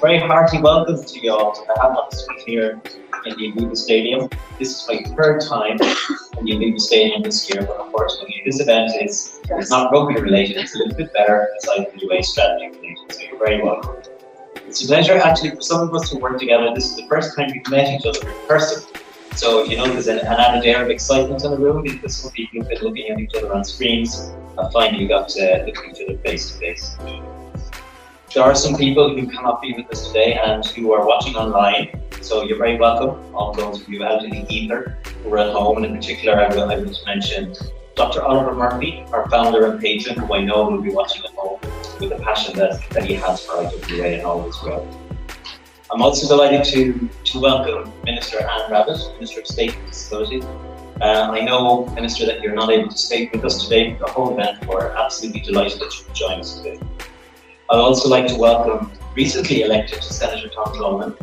very hearty welcome to you all to the Advocacy Suite here in the IWA Stadium. This is my third time in the IWA Stadium this year, but unfortunately this event is not rugby related, it's a little bit better, it's IWA Strategy related, so you're very welcome. It's a pleasure actually for some of us to work together. This is the first time we've met each other in person. So, you know, there's an added air of excitement in the room because some people have been looking at each other on screens and finally got to look at each other face to face. There are some people who cannot be with us today and who are watching online, so you're very welcome. All those of you out in the ether who are at home, and in particular I will mention Dr. Oliver Murphy, our founder and patron, who I know will be watching at home with the passion that he has for IWA and all as well. I'm also delighted to welcome Minister Anne Rabbitte, Minister of State and Disabilities. I know, Minister, that you're not able to stay with us today for the whole event. We're absolutely delighted that you could join us today. I'd also like to welcome recently elected Senator Tom Coleman.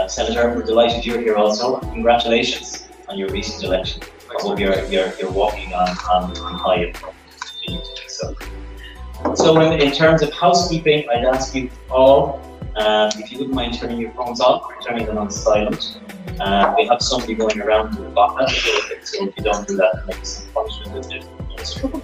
Senator, we're delighted you're here also. Congratulations on your recent election. I hope you're walking on high and continue to do so. So in terms of housekeeping, I'd ask you all, if you wouldn't mind turning your phones off or turning them on silent. We have somebody going around in the back, so if you don't do that, there might be some punishment in it.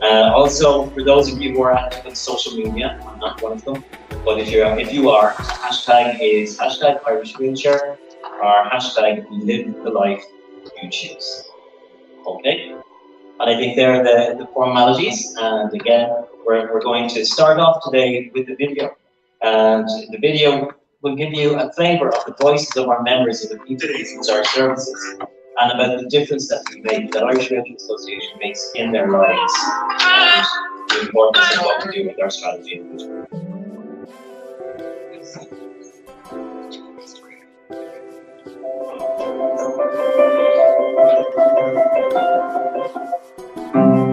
Also, for those of you who are active on social media, I'm not one of them, but if you are, hashtag is hashtag Irish Wheelchair or hashtag Live the Life You Choose. Okay? And I think they're the formalities. And again, we're going to start off today with the video. And the video will give you a flavour of the voices of our members of the people who use our services and about the difference that we make, that Irish Wheelchair Association makes in their lives, and the importance of what we do with our strategy.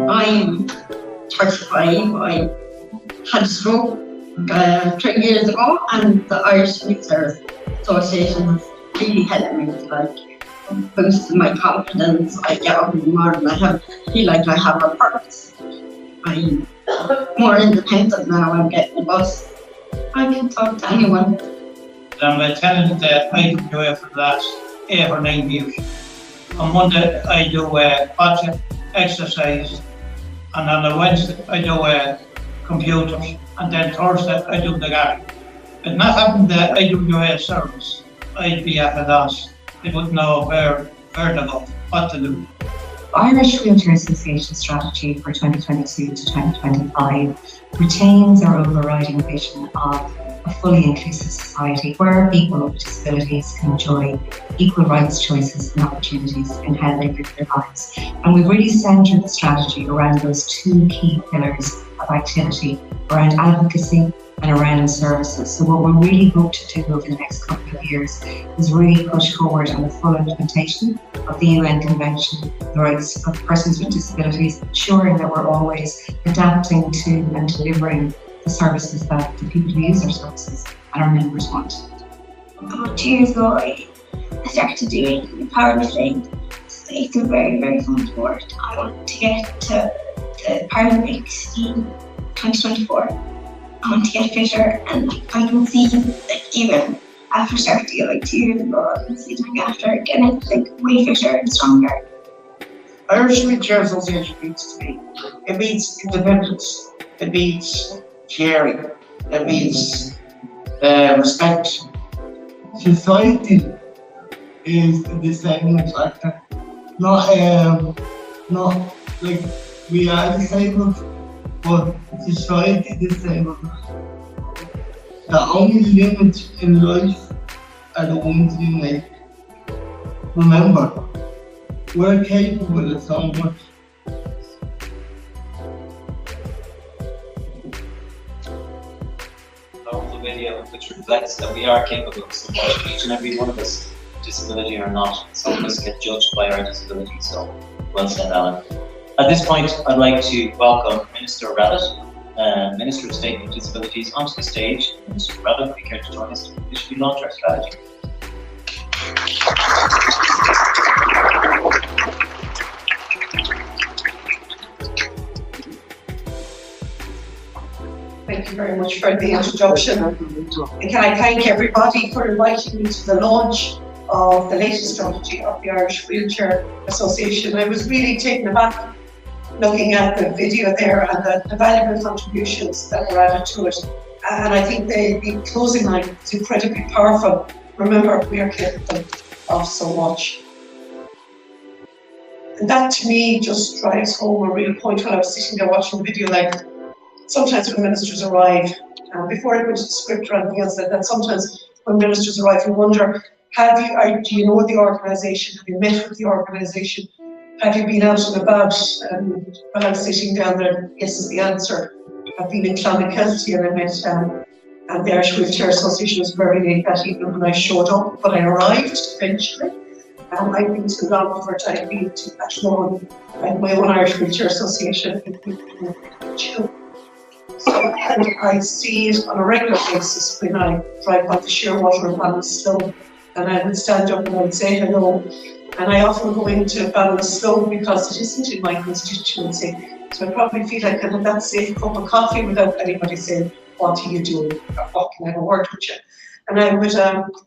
I'm 35. I had a stroke 3 years ago, and the Irish Wheelchair Association has really helped me to boost my confidence. I get up in the morning, I feel like I have a purpose. I'm more independent now. I'm getting a bus. I can talk to anyone. I'm attending the IWA for the last 8 or 9 years. On Monday I do budget exercise, and on a Wednesday I do computers, and then Thursday I do the garden. If not having the IWA service, I'd be at a loss. I wouldn't know where to go, what to do. Irish Wheelchair Association strategy for 2022 to 2025 retains our overriding vision of a fully inclusive society where people with disabilities can enjoy equal rights, choices and opportunities in how they live their lives. And we've really centred the strategy around those 2 key pillars of activity, around advocacy and around services. So what we really hope to do over the next couple of years is really push forward on the full implementation of the UN Convention on the Rights of Persons with Disabilities, ensuring that we're always adapting to and delivering the services that the people who use our services and our members want. About 2 years ago, I started doing powerlifting. It's a very, very fun sport. I want to get to the Paralympics in 2024. I want to get fitter, and I can see even after starting it 2 years ago, I can see after getting way fitter and stronger. Irish Wheelchair Association means to me. It means independence. It means caring. It means respect. Society is the deciding factor. Not like we are disabled, but society disabled. The only limit in life are the ones we make. Remember, we're capable of so much. The video which reflects that we are capable of so much, each and every one of us, disability or not. Some of us get judged by our disability, so well said, Alan. At this point, I'd like to welcome Minister Rabbitte, Minister of State and Disabilities, onto the stage. Minister Rabbitte, would you care to join us to officially launch our strategy? Thank you very much for the introduction. And can I thank everybody for inviting me to the launch of the latest strategy of the Irish Wheelchair Association. I was really taken aback looking at the video there and the valuable contributions that were added to it. And I think the closing line is incredibly powerful. Remember, we are capable of so much. And that to me just drives home a real point when I was sitting there watching the video. Like, sometimes when ministers arrive, before I go to the script or anything else, that sometimes when ministers arrive, you wonder, do you know the organisation? Have you met with the organisation? Have you been out and about? While I was sitting down there, yes is the answer. I've been in Clonakilty and I met and the Irish Wheelchair Association was very late that evening when I showed up, but I arrived eventually. I've been to Longford, I've been to Athlone, I have my own Irish Wheelchair Association in June. So I see it on a regular basis when I drive by the Shearwater and Ballinasloe, and I would stand up and I would say hello. And I often go into Ballinasloe because it isn't in my constituency. So I probably feel I can have that safe cup of coffee without anybody saying, what are you doing? Or what can I have a word with you? And I would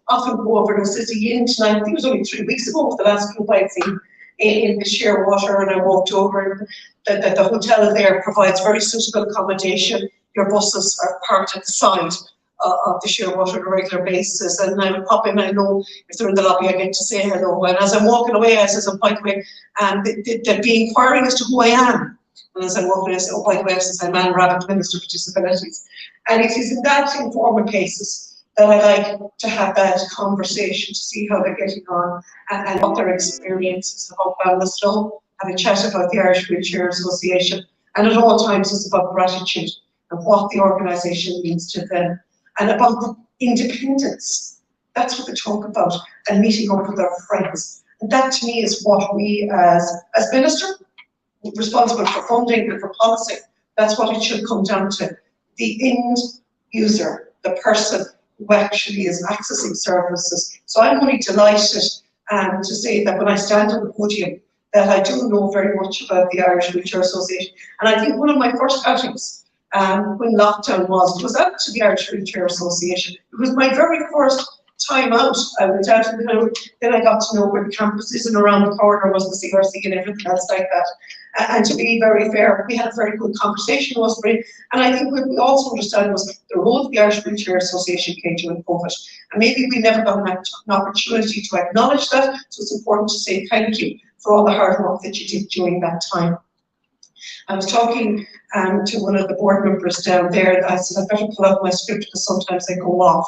often go over to City Inn tonight. I think it was only 3 weeks ago, the last group I'd seen in the Shearwater, and I walked over. The hotel there provides very suitable accommodation. Your buses are parked at the side of the Shearwater on a regular basis, and I would pop in. I know if they're in the lobby, I get to say hello. And as I'm walking away, I says, "Oh, by the way," they'd be inquiring as to who I am. And as I'm walking, I say, "Oh, by the way," I says, "I'm Anne Rabbit, Minister for Disabilities." And it is in that informal cases that I like to have that conversation to see how they're getting on and what their experiences about Ballinasloe, have a chat about the Irish Wheelchair Association, and at all times it's about gratitude and what the organisation means to them, and about the independence. That's what they talk about, and meeting up with their friends. And that to me is what we as Minister, responsible for funding and for policy, that's what it should come down to. The end user, the person who actually is accessing services. So I'm really delighted to say that when I stand on the podium, that I do know very much about the Irish Wheelchair Association. And I think one of my first outings when lockdown was out to the Irish Wheelchair Association. It was my very first time out. I went out and then I got to know where the campus is, and around the corner was the CRC and everything else like that. And to be very fair, we had a very good conversation last week. And I think what we also understand was the role the Irish Wheelchair Association came during COVID. And maybe we never got an opportunity to acknowledge that. So it's important to say thank you for all the hard work that you did during that time. I was talking to one of the board members down there. I said, I better pull out my script because sometimes they go off.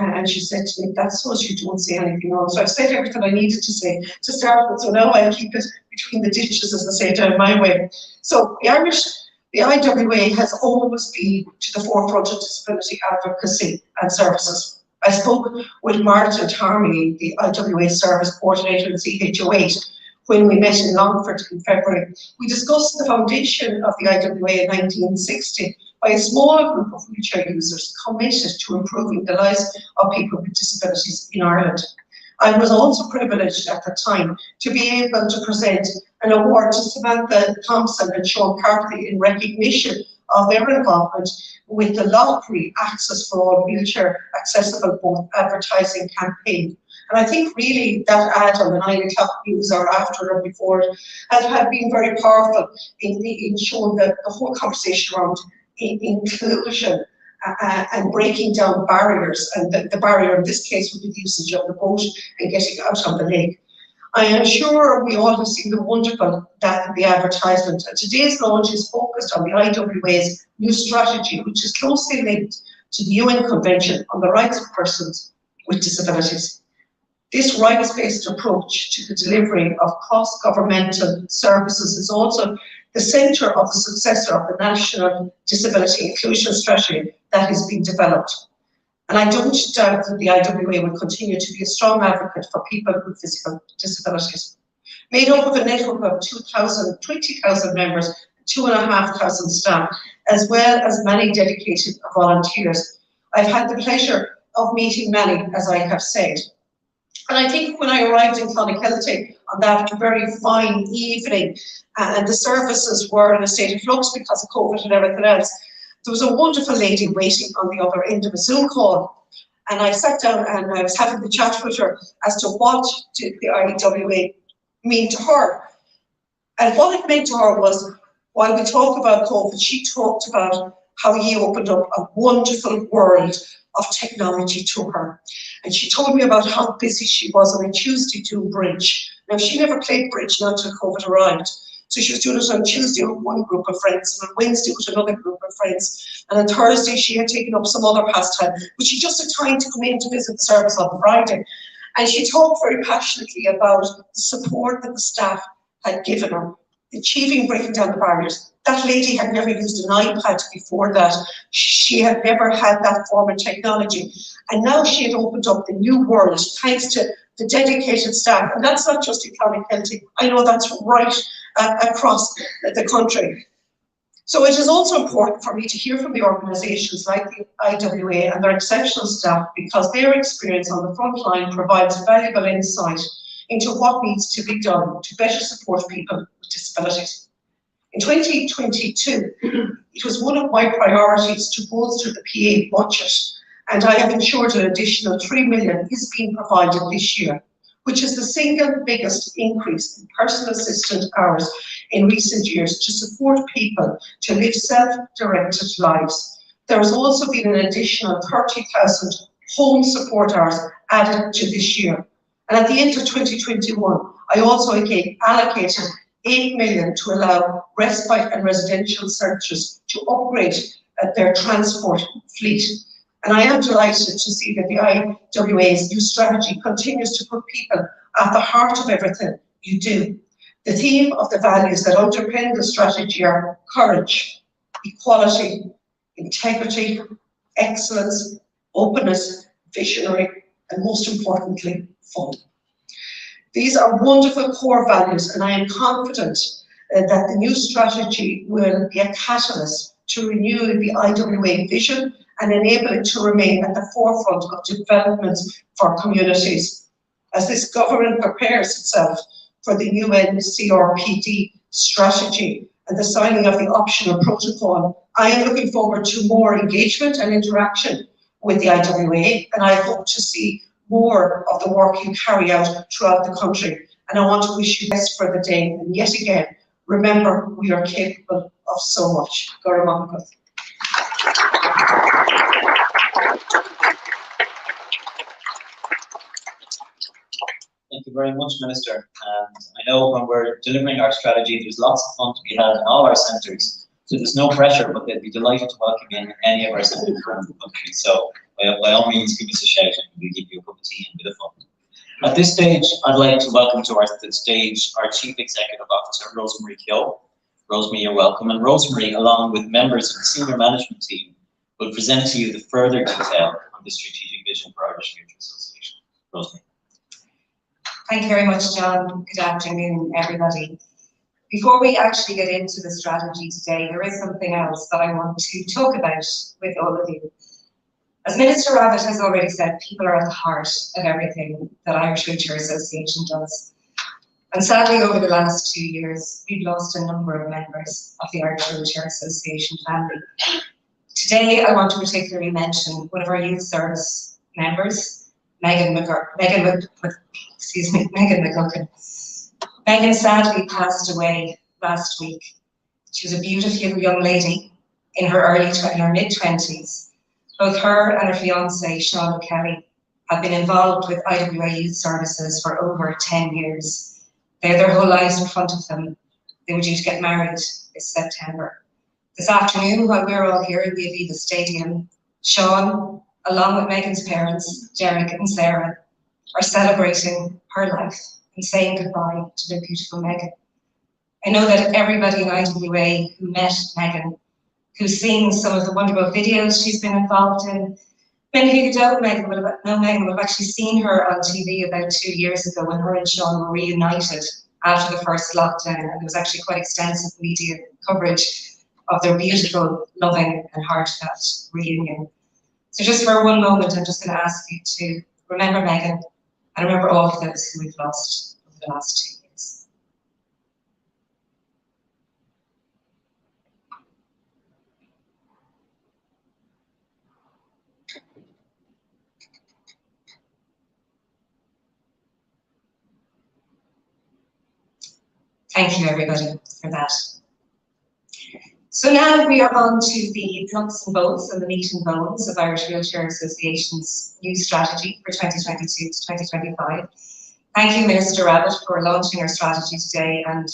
And she said to me, "That's so you don't say anything wrong." So I've said everything I needed to say to start with. So now I'll keep it between the ditches, as I say, down my way. So the IWA has always been to the forefront of disability advocacy and services. I spoke with Martin Tarmey, the IWA service coordinator in CH08, when we met in Longford in February. We discussed the foundation of the IWA in 1960 by a small group of wheelchair users committed to improving the lives of people with disabilities in Ireland. I was also privileged at the time to be able to present an award to Samantha Thompson and Sean Carthy in recognition of their involvement with the Lottery Access for All Wheelchair Accessible Both advertising campaign. And I think really that ad on the 9 o'clock news or after or before it has been very powerful in showing the whole conversation around inclusion and breaking down barriers. And the barrier in this case would be the usage of the boat and getting out on the lake. I am sure we all have seen the wonderful that in the advertisement. And today's launch is focused on the IWA's new strategy, which is closely linked to the UN Convention on the Rights of Persons with Disabilities. This rights-based approach to the delivery of cross-governmental services is also the centre of the successor of the National Disability Inclusion Strategy that is being developed. And I don't doubt that the IWA will continue to be a strong advocate for people with physical disabilities. Made up of a network of 20,000 members, 2,500 staff, as well as many dedicated volunteers. I've had the pleasure of meeting many, as I have said. And I think when I arrived in Clonakilty on that very fine evening, and the services were in a state of flux because of COVID and everything else, there was a wonderful lady waiting on the other end of a Zoom call. And I sat down and I was having the chat with her as to what did the IWA mean to her. And what it meant to her was, while we talk about COVID, she talked about how he opened up a wonderful world of technology to her. And she told me about how busy she was on a Tuesday doing bridge. Now, she never played bridge now until COVID arrived. So she was doing it on Tuesday with one group of friends, and on Wednesday with another group of friends. And on Thursday, she had taken up some other pastime, but she just had time to come in to visit the service on Friday. And she talked very passionately about the support that the staff had given her, achieving breaking down the barriers. That lady had never used an iPad before that. She had never had that form of technology. And now she had opened up the new world thanks to the dedicated staff. And that's not just in County. I know that's right across the country. So it is also important for me to hear from the organisations like the IWA and their exceptional staff, because their experience on the front line provides valuable insight into what needs to be done to better support people with disabilities. In 2022, it was one of my priorities to bolster the PA budget, and I have ensured an additional 3 million is being provided this year, which is the single biggest increase in personal assistant hours in recent years to support people to live self-directed lives. There has also been an additional 30,000 home support hours added to this year. And at the end of 2021, I also allocated 8 million to allow respite and residential centres to upgrade their transport fleet. And I am delighted to see that the IWA's new strategy continues to put people at the heart of everything you do. The theme of the values that underpin the strategy are courage, equality, integrity, excellence, openness, visionary, and most importantly, fun. These are wonderful core values, and I am confident that the new strategy will be a catalyst to renew the IWA vision and enable it to remain at the forefront of developments for communities. As this government prepares itself for the UN CRPD strategy and the signing of the optional protocol, I am looking forward to more engagement and interaction with the IWA, and I hope to see more of the work you carry out throughout the country. And I want to wish you best for the day. And yet again, remember, we are capable of so much. Gora Mahakut. Thank you very much, Minister. And I know when we're delivering our strategy, there's lots of fun to be had in all our centres. So there's no pressure, but they'd be delighted to welcome you in any of our centres around the country. So by all means, give us a shout and we'll give you a cup of tea and a bit of fun. At this stage, I'd like to welcome to the stage our Chief Executive Officer, Rosemary Keogh. Rosemary, you're welcome. And Rosemary, along with members of the senior management team, will present to you the further detail on the strategic vision for Irish Future Association. Rosemary. Thank you very much, John. Good afternoon, everybody. Before we actually get into the strategy today, there is something else that I want to talk about with all of you. As Minister Rabbit has already said, people are at the heart of everything that Irish Wheelchair Association does. And sadly, over the last 2 years, we've lost a number of members of the Irish Wheelchair Association family. Today, I want to particularly mention one of our youth service members, Megan McGuckin. Megan sadly passed away last week. She was a beautiful young lady in her mid-20s. Both her and her fiance, Sean O'Kelly, have been involved with IWA Youth Services for over 10 years. They had their whole lives in front of them. They were due to get married this September. This afternoon, while we're all here in the Aviva Stadium, Sean, along with Megan's parents, Derek and Sarah, are celebrating her life and saying goodbye to their beautiful Megan. I know that everybody in IWA who met Megan, who's seen some of the wonderful videos she's been involved in. Many of you who don't know Megan will have actually seen her on TV about 2 years ago when her and Sean were reunited after the first lockdown, and there was actually quite extensive media coverage of their beautiful, loving and heartfelt reunion. So just for one moment, I'm just going to ask you to remember Megan and remember all of those who we've lost over the last 2 years. Thank you, everybody, for that. So now we are on to the nuts and bolts and the meat and bones of Irish Wheelchair Association's new strategy for 2022 to 2025. Thank you, Minister Rabbit, for launching our strategy today and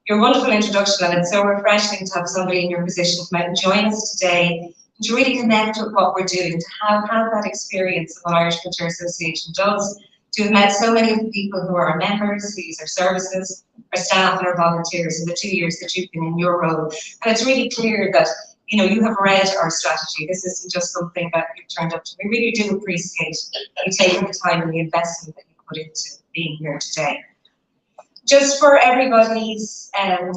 your wonderful introduction. And it's so refreshing to have somebody in your position come out and join us today and to really connect with what we're doing, to have that experience of what Irish Wheelchair Association does, to have met so many of the people who are our members, who use our services, our staff and our volunteers in the 2 years that you've been in your role. And it's really clear that you have read our strategy. This isn't just something that you've turned up to. We really do appreciate you taking the time and the investment that you put into being here today. Just for everybody's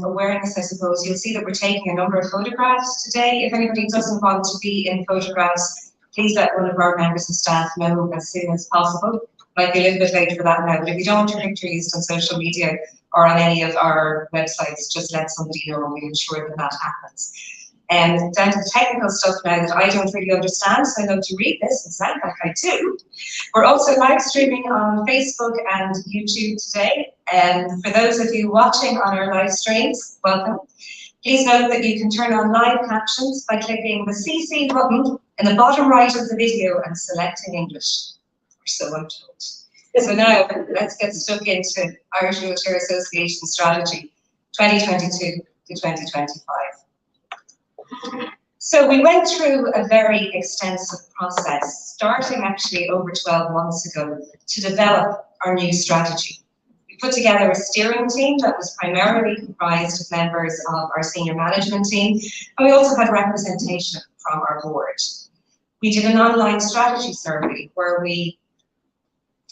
awareness, I suppose, you'll see that we're taking a number of photographs today. If anybody doesn't want to be in photographs, please let one of our members of staff know as soon as possible. Might be a little bit late for that now, but if you don't want your picture used on social media or on any of our websites, just let somebody know and we'll ensure that that happens. Down to the technical stuff now that I don't really understand, so I love to read this and sound like I do. We're also live streaming on Facebook and YouTube today. For those of you watching on our live streams, welcome. Please note that you can turn on live captions by clicking the CC button in the bottom right of the video and selecting English. So I'm told. So now let's get stuck into Irish Wheelchair Association Strategy 2022 to 2025. So we went through a very extensive process, starting actually over 12 months ago, to develop our new strategy. We put together a steering team that was primarily comprised of members of our senior management team, and we also had representation from our board. We did an online strategy survey where we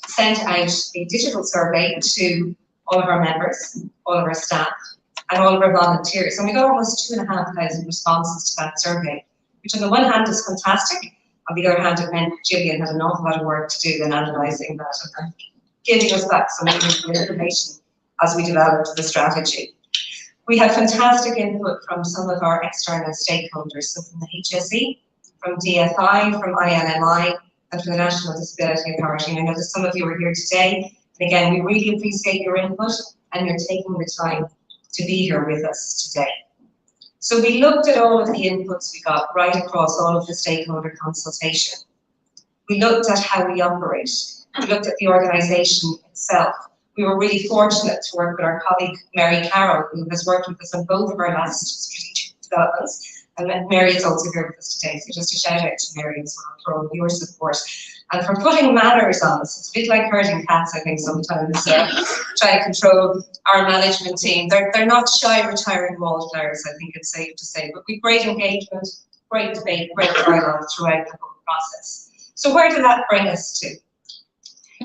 sent out a digital survey to all of our members, all of our staff, and all of our volunteers. And we got almost 2,500 responses to that survey, which on the one hand is fantastic. On the other hand, it meant Gillian had an awful lot of work to do in analysing that and giving us back some information as we developed the strategy. We had fantastic input from some of our external stakeholders, so from the HSE, from DFI, from ILMI, and from the National Disability Authority. And I know that some of you are here today. And again, we really appreciate your input and you're taking the time to be here with us today. So we looked at all of the inputs we got right across all of the stakeholder consultation. We looked at how we operate. We looked at the organisation itself. We were really fortunate to work with our colleague, Mary Carroll, who has worked with us on both of our last strategic developments. And Mary is also here with us today, so just a shout out to Mary as well for all of your support and for putting manners on us. It's a bit like herding cats, I think, sometimes, trying to control our management team. They're not shy retiring wallflowers, I think it's safe to say, but we've great engagement, great debate, great dialogue throughout the whole process. So where did that bring us to?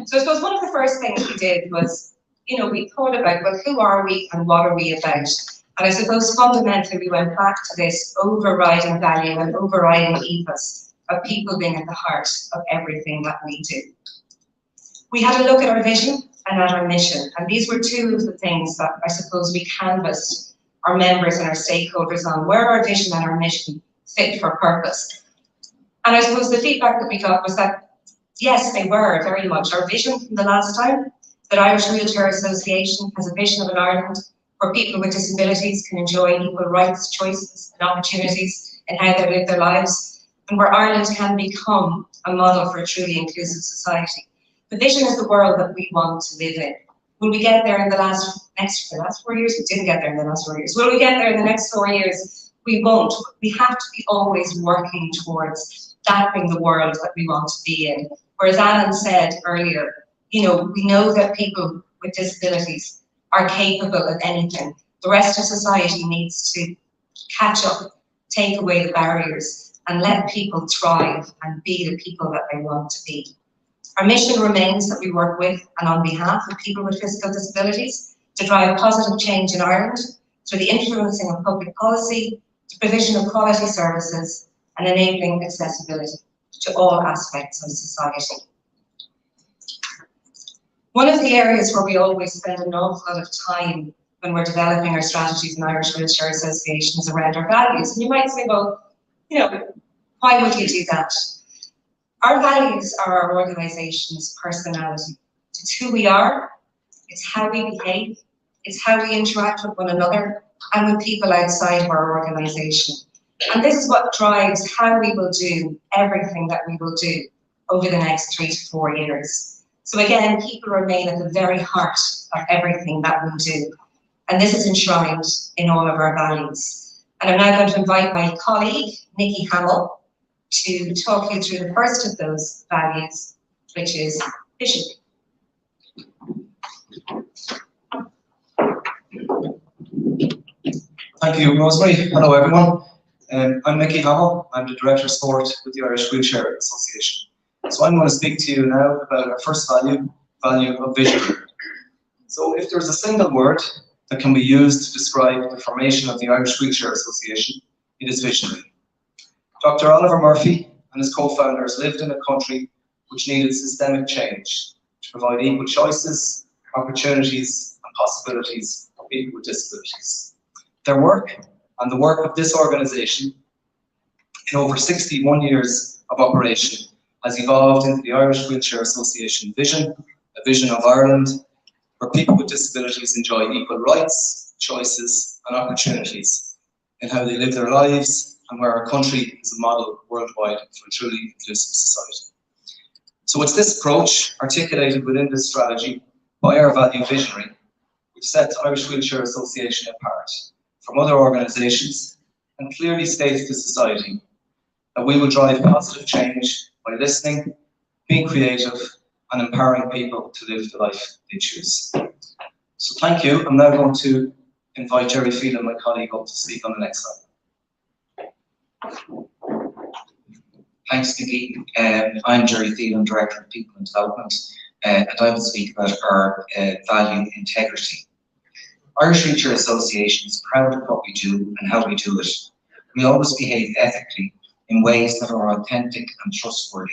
So I suppose one of the first things we did was, we thought about, well, who are we and what are we about? And I suppose fundamentally we went back to this overriding value and overriding ethos of people being at the heart of everything that we do. We had a look at our vision and at our mission, and these were two of the things that I suppose we canvassed our members and our stakeholders on, where our vision and our mission fit for purpose. And I suppose the feedback that we got was that, yes, they were very much. Our vision from the last time, that Irish Wheelchair Association has a vision of an Ireland where people with disabilities can enjoy equal rights, choices and opportunities in how they live their lives, and where Ireland can become a model for a truly inclusive society. The vision is the world that we want to live in. Will we get there in the last 4 years? We didn't get there in the last 4 years. Will we get there in the next 4 years? We won't. We have to be always working towards that being the world that we want to be in. Whereas Alan said earlier, we know that people with disabilities are capable of anything. The rest of society needs to catch up, take away the barriers, and let people thrive and be the people that they want to be. Our mission remains that we work with and on behalf of people with physical disabilities to drive positive change in Ireland through the influencing of public policy, the provision of quality services, and enabling accessibility to all aspects of society. One of the areas where we always spend an awful lot of time when we're developing our strategies in Irish Wheelchair Association is around our values. And you might say, well, why would you do that? Our values are our organisation's personality. It's who we are, it's how we behave, it's how we interact with one another and with people outside of our organisation. And this is what drives how we will do everything that we will do over the next 3 to 4 years. So again, people remain at the very heart of everything that we do. And this is enshrined in all of our values. And I'm now going to invite my colleague, Nikki Hamill, to talk you through the first of those values, which is vision. Thank you, Rosemary. Hello, everyone. I'm Mickey Hamill. I'm the Director of Sport with the Irish Wheelchair Association. So I'm going to speak to you now about our first value of vision. So if there's a single word that can be used to describe the formation of the Irish Wheelchair Association, it is visionary. Dr. Oliver Murphy and his co-founders lived in a country which needed systemic change to provide equal choices, opportunities and possibilities for people with disabilities. Their work and the work of this organisation in over 61 years of operation has evolved into the Irish Wheelchair Association vision, a vision of Ireland where people with disabilities enjoy equal rights, choices and opportunities in how they live their lives, and where our country is a model worldwide for a truly inclusive society. So it's this approach articulated within this strategy by our value visionary which sets Irish Wheelchair Association apart from other organisations and clearly states to society that we will drive positive change by listening, being creative and empowering people to live the life they choose. So thank you. I'm now going to invite Jerry Phelan, my colleague, up to speak on the next slide. Thanks, Nikki. I'm Jerry Phelan, Director of People and Development, and I will speak about our value integrity. Irish Wheelchair Association is proud of what we do and how we do it. We always behave ethically in ways that are authentic and trustworthy.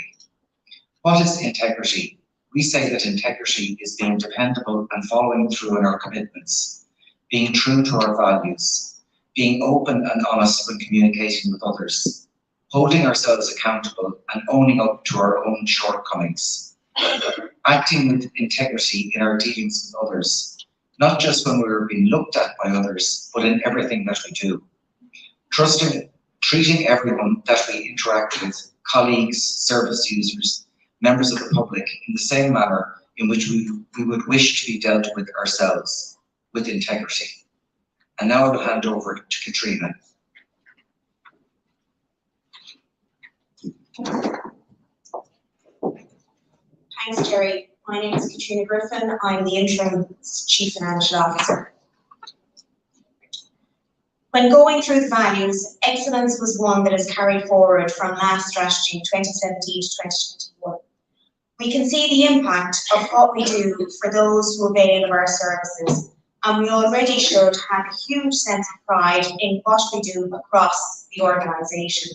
What is integrity? We say that integrity is being dependable and following through on our commitments, being true to our values, being open and honest when communicating with others, holding ourselves accountable and owning up to our own shortcomings, acting with integrity in our dealings with others, not just when we're being looked at by others, but in everything that we do. Treating everyone that we interact with, colleagues, service users, members of the public, in the same manner in which we would wish to be dealt with ourselves, with integrity. And now I will hand over to Katrina. Thanks, Jerry. My name is Katrina Griffin. I'm the Interim Chief Financial Officer. When going through the values, excellence was one that is carried forward from last strategy, 2017 to 2021. We can see the impact of what we do for those who avail of our services, and we already should have a huge sense of pride in what we do across the organisation.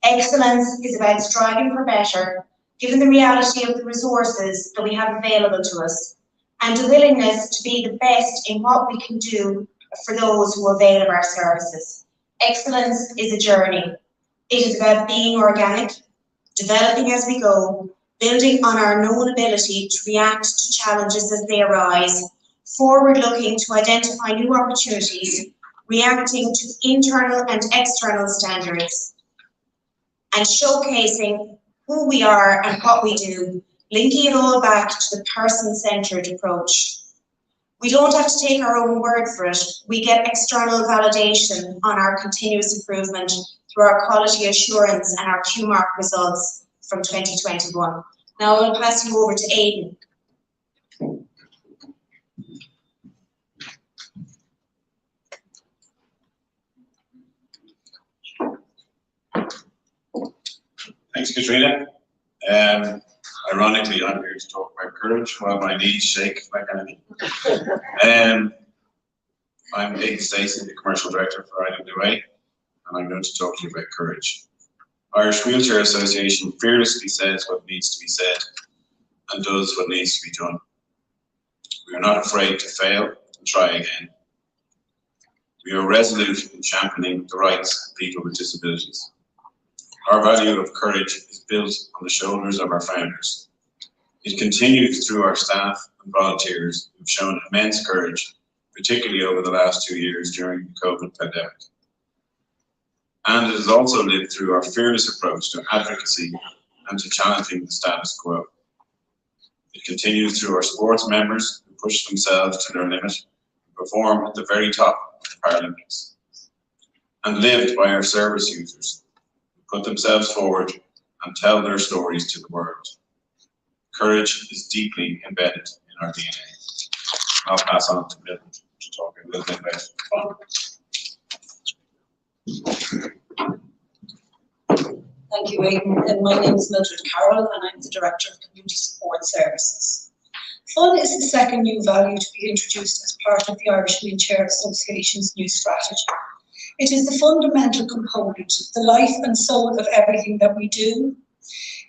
Excellence is about striving for better, given the reality of the resources that we have available to us, and a willingness to be the best in what we can do for those who avail of our services. Excellence is a journey. It is about being organic, developing as we go, building on our known ability to react to challenges as they arise, forward-looking to identify new opportunities, reacting to internal and external standards, and showcasing who we are and what we do, linking it all back to the person-centred approach. We don't have to take our own word for it. We get external validation on our continuous improvement through our quality assurance and our QMark results from 2021. Now I'll pass you over to Aidan. Thanks, Katrina. Ironically, I'm here to talk about courage while my knees shake like anything. I'm Aidan Stacey, the Commercial Director for IWA, and I'm going to talk to you about courage. Irish Wheelchair Association fearlessly says what needs to be said and does what needs to be done. We are not afraid to fail and try again. We are resolute in championing the rights of people with disabilities. Our value of courage is built on the shoulders of our founders. It continues through our staff and volunteers who've shown immense courage, particularly over the last 2 years during the COVID pandemic. And it is also lived through our fearless approach to advocacy and to challenging the status quo. It continues through our sports members who push themselves to their limit and perform at the very top of the Paralympics. And lived by our service users who put themselves forward and tell their stories to the world. Courage is deeply embedded in our DNA. I'll pass on to Bill to talk a little bit about fun. Thank you, Aidan. And my name is Mildred Carroll, and I'm the Director of Community Support Services. Fun is the second new value to be introduced as part of the Irish Wheelchair Association's new strategy. It is the fundamental component, the life and soul of everything that we do.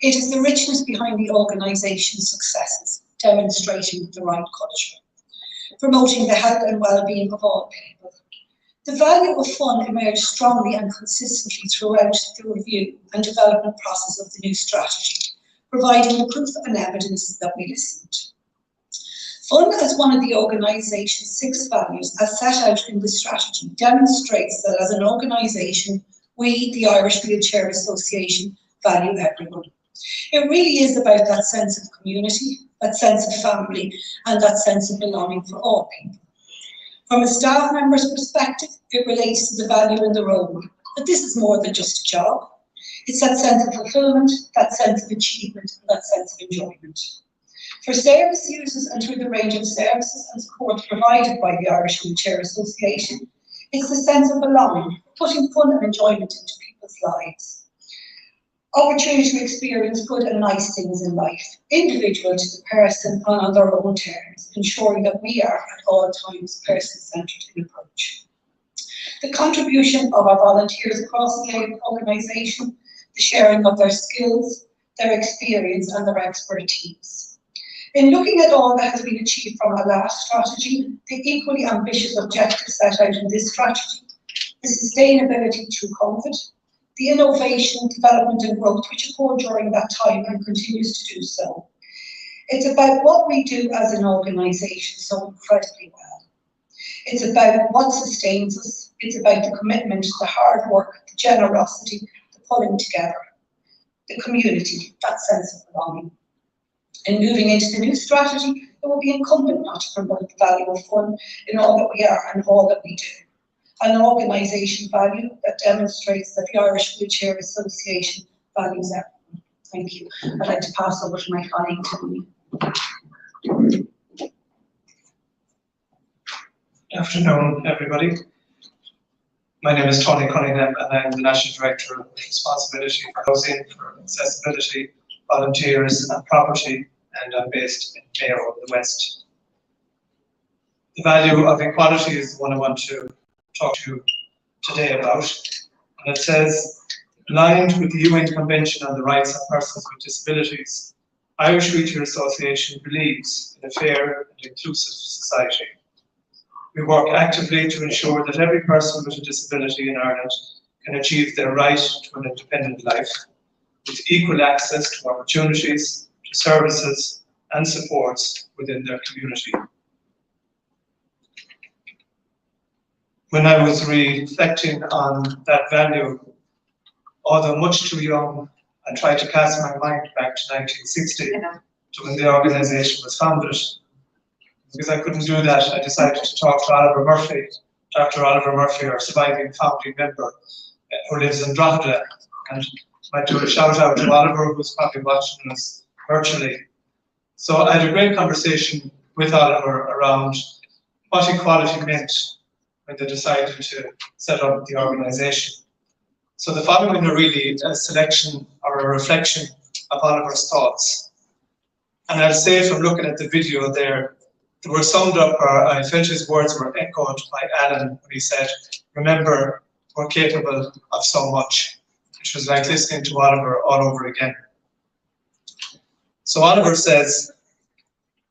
It is the richness behind the organisation's successes, demonstrating the right culture, promoting the health and well-being of all people. The value of fun emerged strongly and consistently throughout the review and development process of the new strategy, providing the proof and evidence that we listened. Fun as one of the organisation's 6 values as set out in the strategy demonstrates that as an organisation, we, the Irish Wheelchair Association, value everyone. It really is about that sense of community, that sense of family, and that sense of belonging for all people. From a staff member's perspective, it relates to the value in the role, but this is more than just a job. It's that sense of fulfilment, that sense of achievement, and that sense of enjoyment. For service users and through the range of services and support provided by the Irish Wheelchair Association, it's the sense of belonging, putting fun and enjoyment into people's lives. Opportunity to experience good and nice things in life, individual to the person and on their own terms, ensuring that we are at all times person-centred in approach. The contribution of our volunteers across the organisation, the sharing of their skills, their experience and their expertise. In looking at all that has been achieved from our last strategy, the equally ambitious objectives set out in this strategy, the sustainability through COVID, the innovation, development and growth which occurred during that time and continues to do so. It's about what we do as an organisation so incredibly well. It's about what sustains us. It's about the commitment, the hard work, the generosity, the pulling together, the community, that sense of belonging. In moving into the new strategy, it will be incumbent not to promote the value of fun in all that we are and all that we do. An organisation value that demonstrates that the Irish Wheelchair Association values everyone. Thank you. I'd like to pass over to my colleague, Tony. Good afternoon, everybody. My name is Tony Cunningham, and I'm the National Director of Responsibility for Housing, for Accessibility, Volunteers and Property, and I'm based in Mayo in the West. The value of equality is the one I want to talk to you today about, and it says, aligned with the UN Convention on the Rights of Persons with Disabilities, Irish Wheelchair Association believes in a fair and inclusive society. We work actively to ensure that every person with a disability in Ireland can achieve their right to an independent life, with equal access to opportunities, to services and supports within their community. When I was reflecting on that value, although much too young, I tried to cast my mind back to 1960, to when the organisation was founded. Because I couldn't do that, I decided to talk to Oliver Murphy, Dr. Oliver Murphy, our surviving founding member, who lives in Drogheda. And I might do a shout out to Oliver, who's probably watching us virtually. So I had a great conversation with Oliver around what equality meant when they decided to set up the organisation. So the following are really a selection or a reflection of Oliver's thoughts. And I'll say from looking at the video there, they were summed up, or I felt his words were echoed by Alan when he said, remember, we're capable of so much, which was like listening to Oliver all over again. So Oliver says,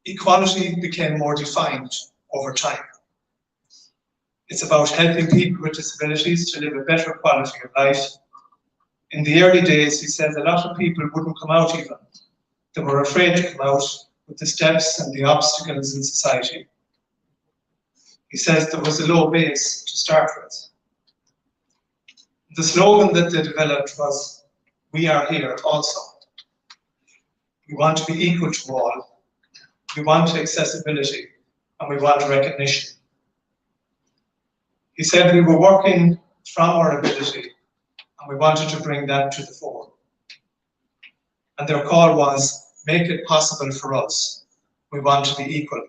equality became more defined over time. It's about helping people with disabilities to live a better quality of life. In the early days, he said a lot of people wouldn't come out even. They were afraid to come out with the steps and the obstacles in society. He says there was a low base to start with. The slogan that they developed was, "We are here also." We want to be equal to all. We want accessibility, and we want recognition. He said we were working from our ability, and we wanted to bring that to the fore. And their call was, "Make it possible for us. We want to be equal."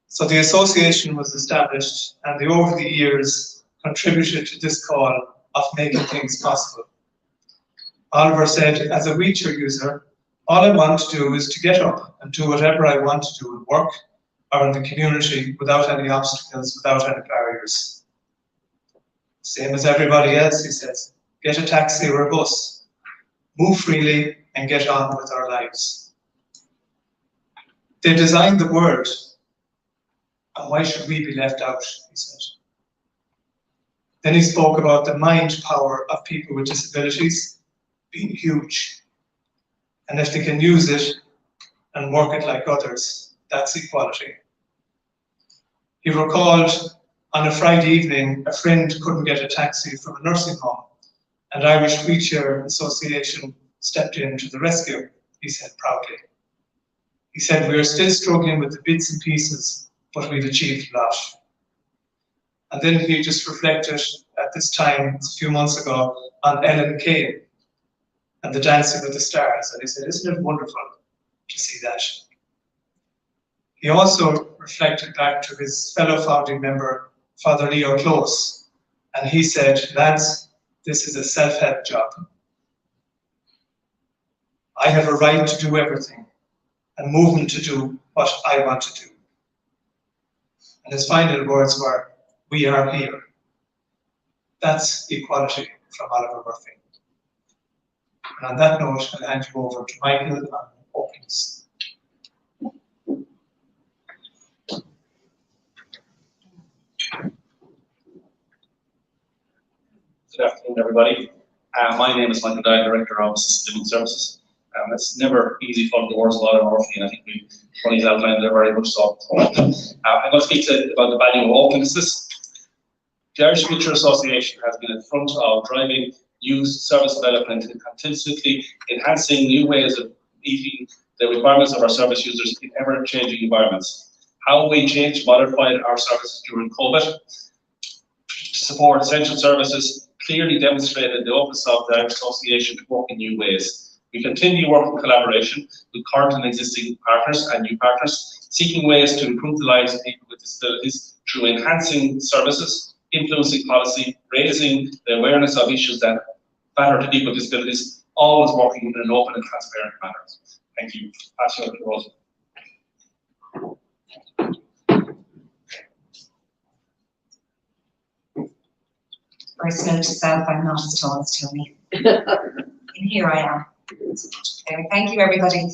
So the association was established, and they, over the years, contributed to this call of making things possible. Oliver said, as a wheelchair user, all I want to do is to get up and do whatever I want to do at work or in the community without any obstacles, without any barriers. Same as everybody else, he says. Get a taxi or a bus, move freely and get on with our lives. They designed the word, and why should we be left out, he said. Then he spoke about the mind power of people with disabilities being huge. And if they can use it and work it like others, that's equality. He recalled on a Friday evening, a friend couldn't get a taxi from a nursing home, and Irish Wheelchair Association stepped in to the rescue, he said proudly. He said, "We are still struggling with the bits and pieces, but we've achieved a lot." And then he just reflected at this time, a few months ago, on Ellen Kane and the Dancing with the Stars. And he said, "Isn't it wonderful to see that?" He also reflected back to his fellow founding member, Father Leo Close, and he said, "Lads, this is a self-help job. I have a right to do everything and movement to do what I want to do." And his final words were, "We are here." That's equality from Oliver Murphy. And on that note, I'll hand you over to Michael on openings. Good afternoon, everybody. My name is Michael Dye, Director of Assisted Living Services. It's never easy following the words of Oliver Murphy, and I think Ronnie's outlined there very much so. I'm going to speak about the value of openness. The Irish Wheelchair Association has been at the front of driving new service development and consistently enhancing new ways of meeting the requirements of our service users in ever-changing environments. How we changed, modified our services during COVID to support essential services clearly demonstrated the openness of the Irish Association to work in new ways. We continue work in collaboration with current and existing partners and new partners, seeking ways to improve the lives of people with disabilities through enhancing services, influencing policy, raising the awareness of issues that matter to people with disabilities, always working in an open and transparent manner. Thank you. Pass you on to Rosa. First note to self, I'm not as tall as Tony. And here I am. Thank you, everybody.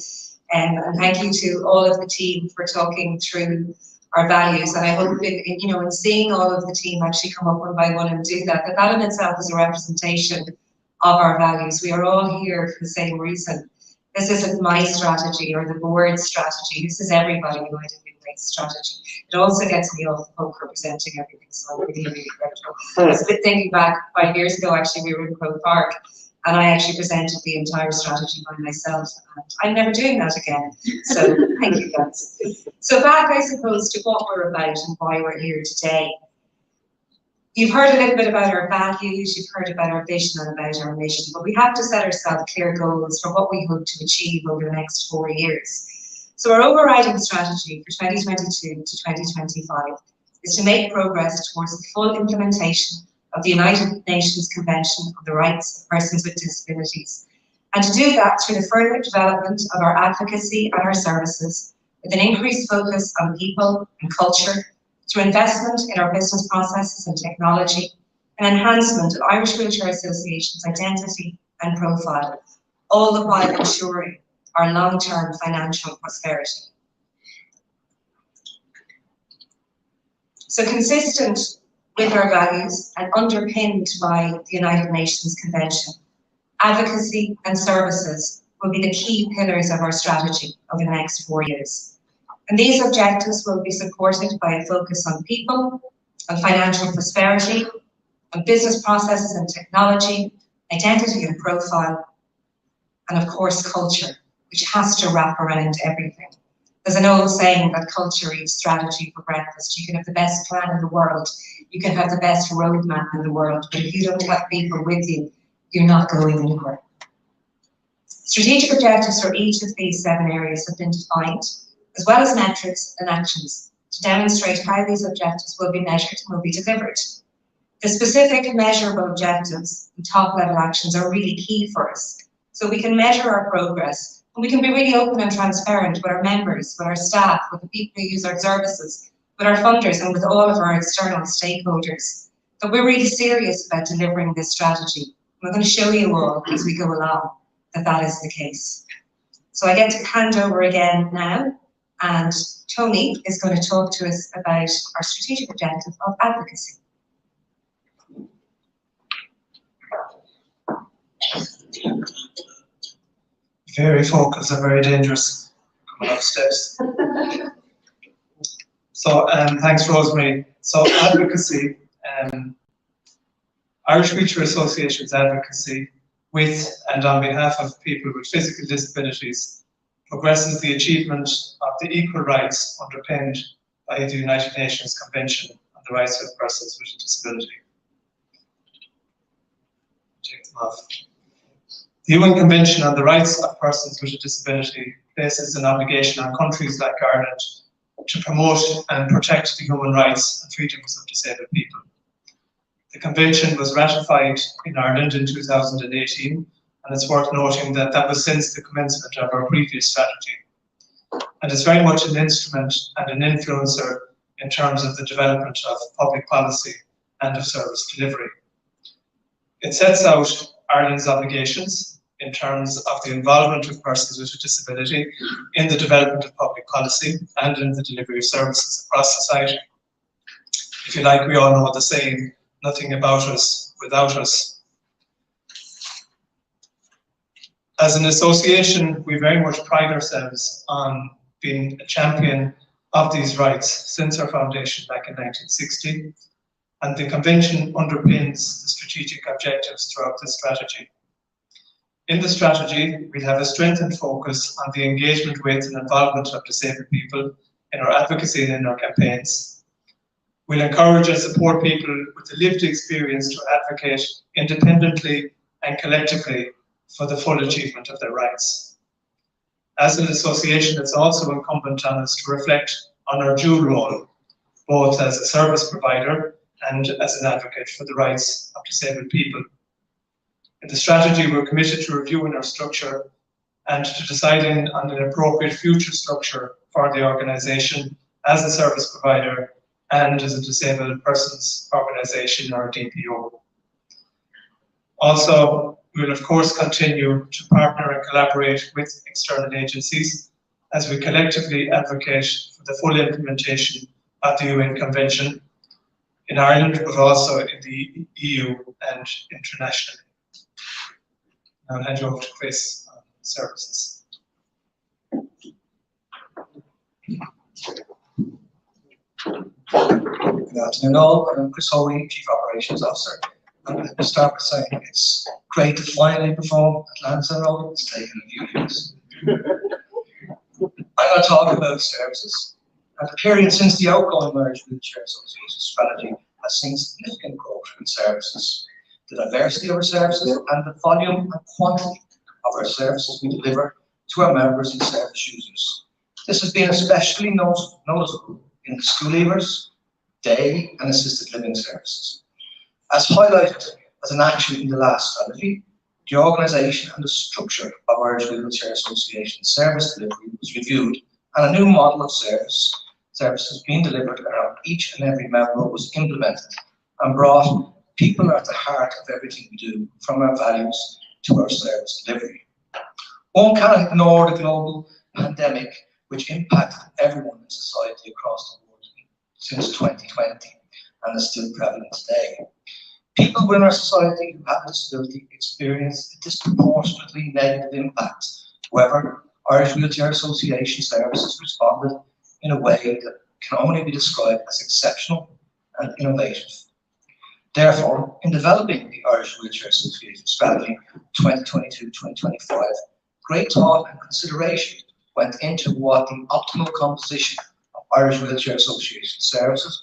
And thank you to all of the team for talking through our values. And I hope, in seeing all of the team actually come up one by one and do that, that in itself is a representation of our values. We are all here for the same reason. This isn't my strategy or the board's strategy. This is everybody who IWA's strategy. It also gets me off the hook for presenting everything, so I'm really, really grateful. I was thinking back 5 years ago, actually, we were in Crow Park, and I actually presented the entire strategy by myself, and I'm never doing that again. So thank you, guys. So back, I suppose, to what we're about and why we're here today. You've heard a little bit about our values, you've heard about our vision and about our mission, but we have to set ourselves clear goals for what we hope to achieve over the next 4 years. So our overriding strategy for 2022 to 2025 is to make progress towards the full implementation of the United Nations Convention on the Rights of Persons with Disabilities, and to do that through the further development of our advocacy and our services, with an increased focus on people and culture, through investment in our business processes and technology, and enhancement of Irish Wheelchair Association's identity and profile, all the while ensuring our long-term financial prosperity. So consistent with our values and underpinned by the United Nations Convention. Advocacy and services will be the key pillars of our strategy over the next 4 years. And these objectives will be supported by a focus on people, on financial prosperity, on business processes and technology, identity and profile, and of course culture, which has to wrap around everything. There's an old saying that culture eats strategy for breakfast. You can have the best plan in the world, you can have the best roadmap in the world, but if you don't have people with you, you're not going anywhere. Strategic objectives for each of these 7 areas have been defined, as well as metrics and actions to demonstrate how these objectives will be measured and will be delivered. The specific measurable objectives and top-level actions are really key for us, so we can measure our progress and we can be really open and transparent with our members, with our staff, with the people who use our services, with our funders and with all of our external stakeholders, that we're really serious about delivering this strategy. We're going to show you all as we go along that that is the case. So I get to hand over again now, and Tony is going to talk to us about our strategic objective of advocacy. Very focused and very dangerous coming up steps. So thanks, Rosemary. So advocacy, Irish Wheelchair Association's advocacy with and on behalf of people with physical disabilities progresses the achievement of the equal rights underpinned by the United Nations Convention on the Rights of Persons with a Disability. Take them off. The UN Convention on the Rights of Persons with a Disability places an obligation on countries like Ireland to promote and protect the human rights and freedoms of disabled people. The Convention was ratified in Ireland in 2018, and it's worth noting that that was since the commencement of our previous strategy. And it's very much an instrument and an influencer in terms of the development of public policy and of service delivery. It sets out Ireland's obligations in terms of the involvement of persons with a disability in the development of public policy and in the delivery of services across society. If you like, we all know the saying, nothing about us without us. As an association, we very much pride ourselves on being a champion of these rights since our foundation back in 1960, and the Convention underpins the strategic objectives throughout this strategy. In the strategy, we have a strengthened focus on the engagement with and involvement of disabled people in our advocacy and in our campaigns. We'll encourage and support people with the lived experience to advocate independently and collectively for the full achievement of their rights. As an association, it's also incumbent on us to reflect on our dual role, both as a service provider and as an advocate for the rights of disabled people. In the strategy, we're committed to reviewing our structure and to deciding on an appropriate future structure for the organisation as a service provider and as a disabled persons organisation or DPO. Also, we will of course continue to partner and collaborate with external agencies as we collectively advocate for the full implementation of the UN Convention in Ireland, but also in the EU and internationally. I'll hand you over to Chris on services. Good afternoon all. I'm Chris Hoey, Chief Operations Officer. I'm going to start by saying it's great to finally perform at Lansdowne Road. It's taken a few years. I'm going to talk about services. And the period since the outgoing Irish Wheelchair Association strategy has seen significant growth in services. The diversity of our services and the volume and quantity of our services we deliver to our members and service users. This has been especially noticeable in the school leavers, day and assisted living services. As highlighted as an action in the last strategy, the organisation and the structure of Irish Wheelchair Association service delivery was reviewed, and a new model of services being delivered around each and every member was implemented and brought people at the heart of everything we do, from our values to our service delivery. One cannot ignore the global pandemic which impacted everyone in society across the world since 2020. and is still prevalent today. People within our society who have disability experience a disproportionately negative impact. However, Irish Wheelchair Association Services responded in a way that can only be described as exceptional and innovative. Therefore, in developing the Irish Wheelchair Association Strategy 2022-2025, great thought and consideration went into what the optimal composition of Irish Wheelchair Association Services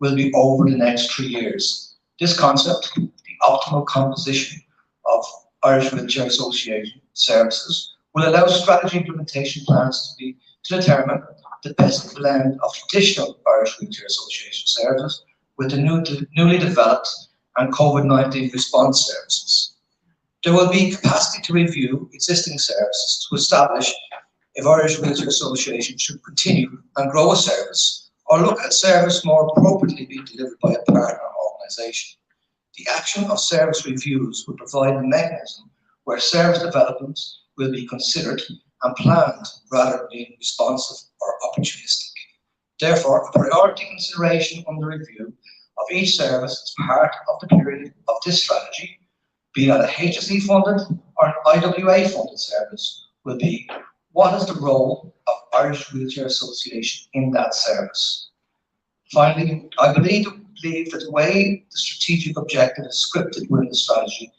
will be over the next 3 years. This concept, the optimal composition of Irish Wheelchair Association Services, will allow strategy implementation plans to determine the best blend of traditional Irish Wheelchair Association services with the newly developed and COVID-19 response services. There will be capacity to review existing services to establish if Irish Wheelchair Association should continue and grow a service or look at service more appropriately being delivered by a partner organisation. The action of service reviews will provide a mechanism where service developments will be considered and planned rather than being responsive or opportunistic. Therefore, a priority consideration on the review of each service as part of the period of this strategy, be that a HSE funded or an IWA funded service, will be what is the role of Irish Wheelchair Association in that service. Finally, I believe that the way the strategic objective is scripted within the strategy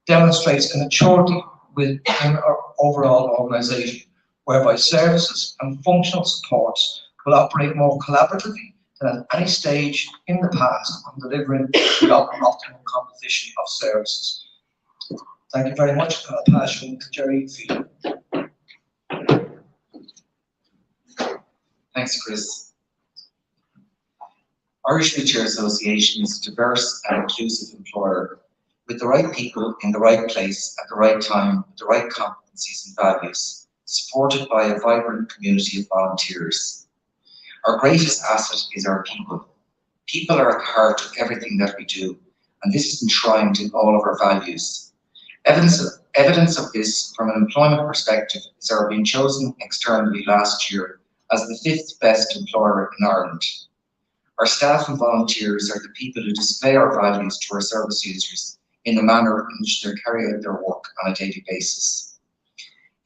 demonstrates a maturity within our overall organisation, whereby services and functional supports will operate more collaboratively than at any stage in the past on delivering the optimal composition of services. Thank you very much. I'll pass you to Jerry Phelan. Thanks, Chris. Irish Wheelchair Association is a diverse and inclusive employer with the right people in the right place at the right time with the right competencies and values, supported by a vibrant community of volunteers. Our greatest asset is our people. People are at the heart of everything that we do, and this is enshrined in all of our values. Evidence of this from an employment perspective is our being chosen externally last year as the 5th best employer in Ireland. Our staff and volunteers are the people who display our values to our service users in the manner in which they carry out their work on a daily basis.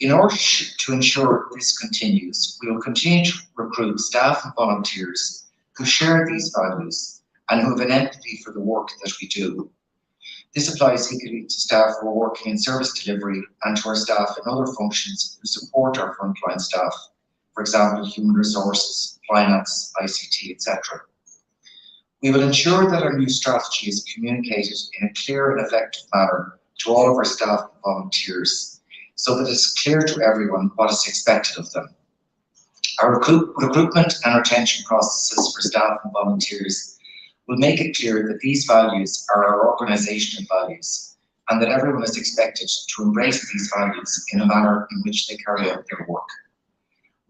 In order to ensure this continues, we will continue to recruit staff and volunteers who share these values and who have an empathy for the work that we do. This applies equally to staff who are working in service delivery and to our staff in other functions who support our frontline staff, for example, human resources, finance, ICT, etc. We will ensure that our new strategy is communicated in a clear and effective manner to all of our staff and volunteers, so that it's clear to everyone what is expected of them. Our recruitment and retention processes for staff and volunteers will make it clear that these values are our organisational values and that everyone is expected to embrace these values in a manner in which they carry out their work.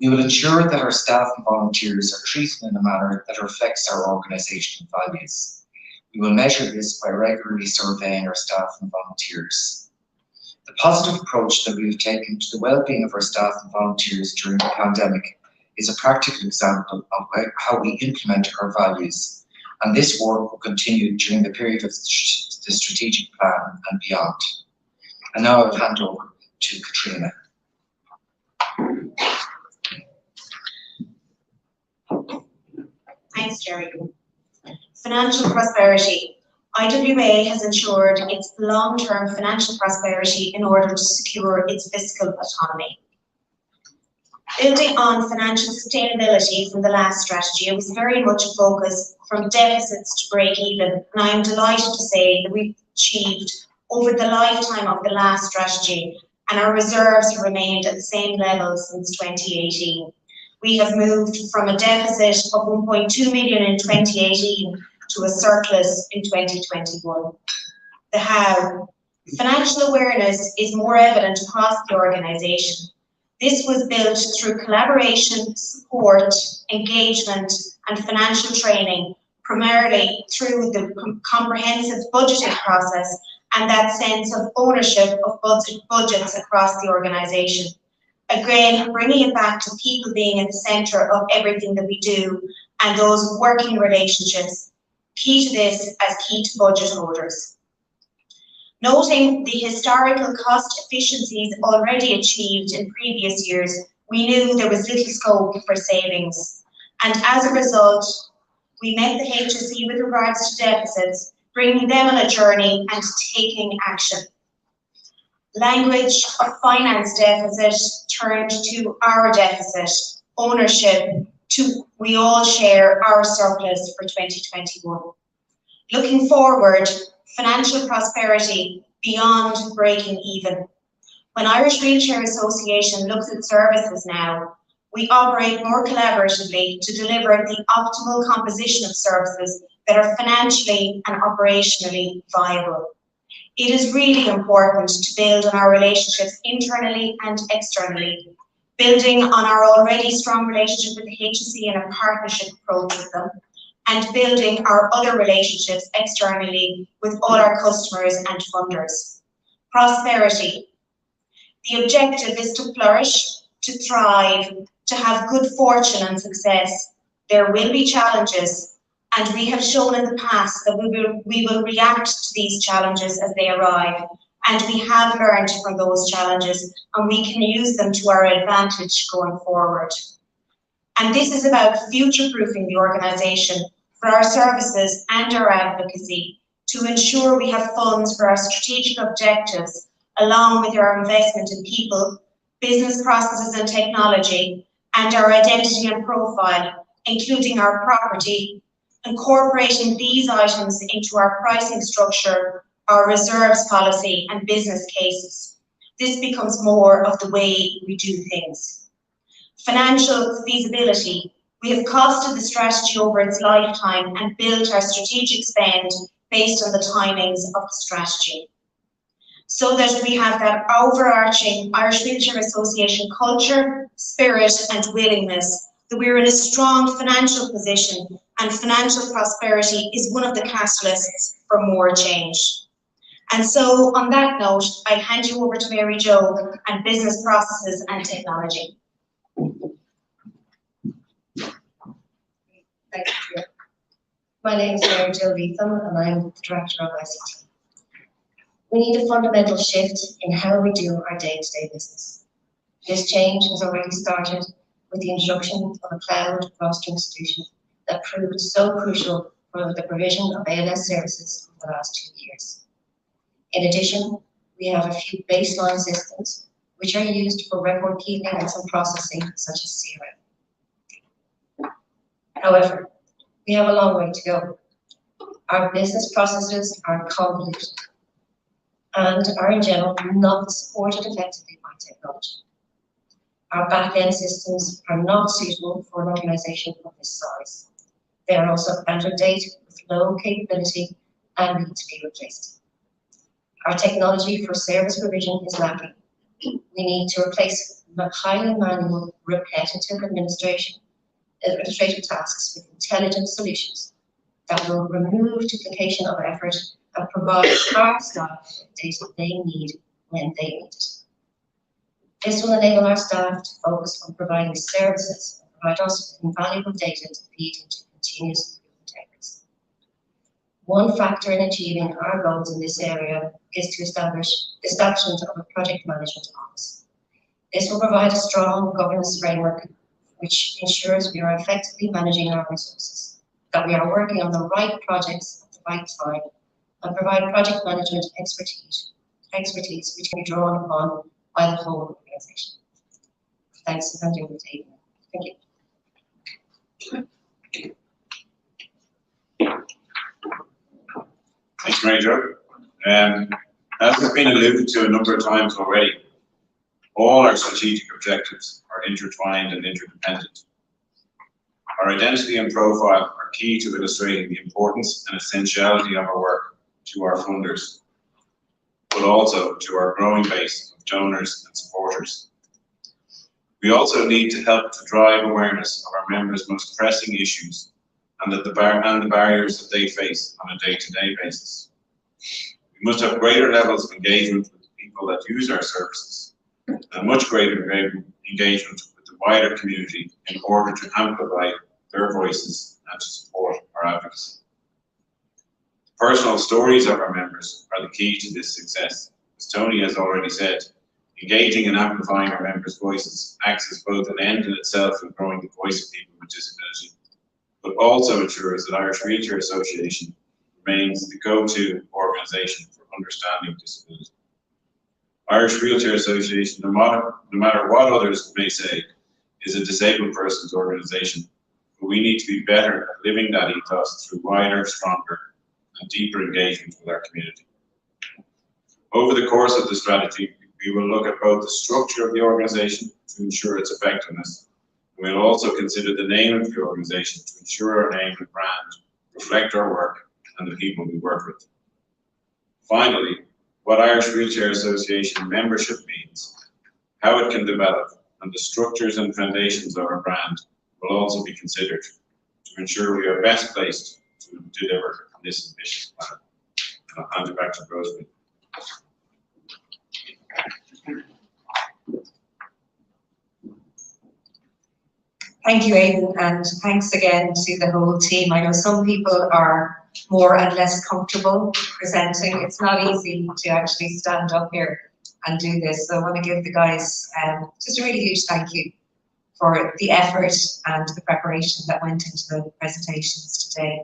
We will ensure that our staff and volunteers are treated in a manner that reflects our organisational values. We will measure this by regularly surveying our staff and volunteers. The positive approach that we have taken to the well-being of our staff and volunteers during the pandemic is a practical example of how we implement our values, and this work will continue during the period of the strategic plan and beyond. And now I'll hand over to Katrina. Thanks, Jerry. Financial prosperity. IWA has ensured its long-term financial prosperity in order to secure its fiscal autonomy. Building on financial sustainability from the last strategy, it was very much a focus from deficits to break even, and I am delighted to say that we've achieved over the lifetime of the last strategy, and our reserves have remained at the same level since 2018. We have moved from a deficit of 1.2 million in 2018 to a surplus in 2021. The how. Financial awareness is more evident across the organisation. This was built through collaboration, support, engagement and financial training, primarily through the comprehensive budgeting process and that sense of ownership of budgets across the organisation. Again, bringing it back to people being at the centre of everything that we do and those working relationships, Key to this as key to budget holders. Noting the historical cost efficiencies already achieved in previous years, we knew there was little scope for savings. And as a result, we met the HSE with regards to deficits, bringing them on a journey and taking action. Language of finance deficit turned to our deficit, ownership to we all share our surplus for 2021. Looking forward, financial prosperity beyond breaking even. When Irish Wheelchair Association looks at services now, we operate more collaboratively to deliver the optimal composition of services that are financially and operationally viable. It is really important to build on our relationships internally and externally, building on our already strong relationship with the HSE and a partnership approach with them, and building our other relationships externally with all our customers and funders. Prosperity. The objective is to flourish, to thrive, to have good fortune and success. There will be challenges, and we have shown in the past that we will react to these challenges as they arrive, and we have learned from those challenges, and we can use them to our advantage going forward. And this is about future-proofing the organisation for our services and our advocacy to ensure we have funds for our strategic objectives, along with our investment in people, business processes and technology, and our identity and profile, including our property, incorporating these items into our pricing structure, our reserves policy and business cases. This becomes more of the way we do things. Financial feasibility. We have costed the strategy over its lifetime and built our strategic spend based on the timings of the strategy, so that we have that overarching Irish Wheelchair Association culture, spirit and willingness, that we're in a strong financial position, and financial prosperity is one of the catalysts for more change. And so on that note, I hand you over to Mary Jo and business processes and technology. Thank you. My name is Mary Jo and I'm the Director of ICT. We need a fundamental shift in how we do our day-to-day business. This change has already started with the introduction of a cloud rostering solution that proved so crucial for the provision of ALS services over the last 2 years. In addition, we have a few baseline systems which are used for record keeping and some processing, such as CRM. However, we have a long way to go. Our business processes are convoluted and are in general not supported effectively by technology. Our back-end systems are not suitable for an organisation of this size. They are also out of date with low capability and need to be replaced. Our technology for service provision is lacking. We need to replace the highly manual, repetitive administrative tasks with intelligent solutions that will remove duplication of effort and provide our staff the data they need when they need it. This will enable our staff to focus on providing services and provide us with invaluable data to feed into continuous improvement efforts. One factor in achieving our goals in this area is to establish the establishment of a project management office. This will provide a strong governance framework which ensures we are effectively managing our resources, that we are working on the right projects at the right time, and provide project management expertise which can be drawn upon by the whole organisation. Thanks for handing the table. Thank you. Thanks, Mary Jo. As has been alluded to a number of times already, all our strategic objectives are intertwined and interdependent. Our identity and profile are key to illustrating the importance and essentiality of our work to our funders, but also to our growing base of donors and supporters. We also need to help to drive awareness of our members' most pressing issues and the barriers that they face on a day-to-day basis. We must have greater levels of engagement with the people that use our services, and much greater engagement with the wider community in order to amplify their voices and to support our advocacy. Personal stories of our members are the key to this success. As Tony has already said, engaging and amplifying our members' voices acts as both an end in itself in growing the voice of people with disability, but also ensures that Irish Wheelchair Association remains the go-to organisation for understanding disability. Irish Wheelchair Association, no matter what others may say, is a disabled persons organisation, but we need to be better at living that ethos through wider, stronger and deeper engagement with our community. Over the course of the strategy, we will look at both the structure of the organisation to ensure its effectiveness. We'll also consider the name of the organisation to ensure our name and brand reflect our work and the people we work with. Finally, what Irish Wheelchair Association membership means, how it can develop, and the structures and foundations of our brand will also be considered to ensure we are best placed to deliver on this ambitious plan. And I'll hand it back to Rosemary. Thank you, Aidan, and thanks again to the whole team. I know some people are more and less comfortable presenting. It's not easy to actually stand up here and do this. So I want to give the guys just a really huge thank you for the effort and the preparation that went into the presentations today.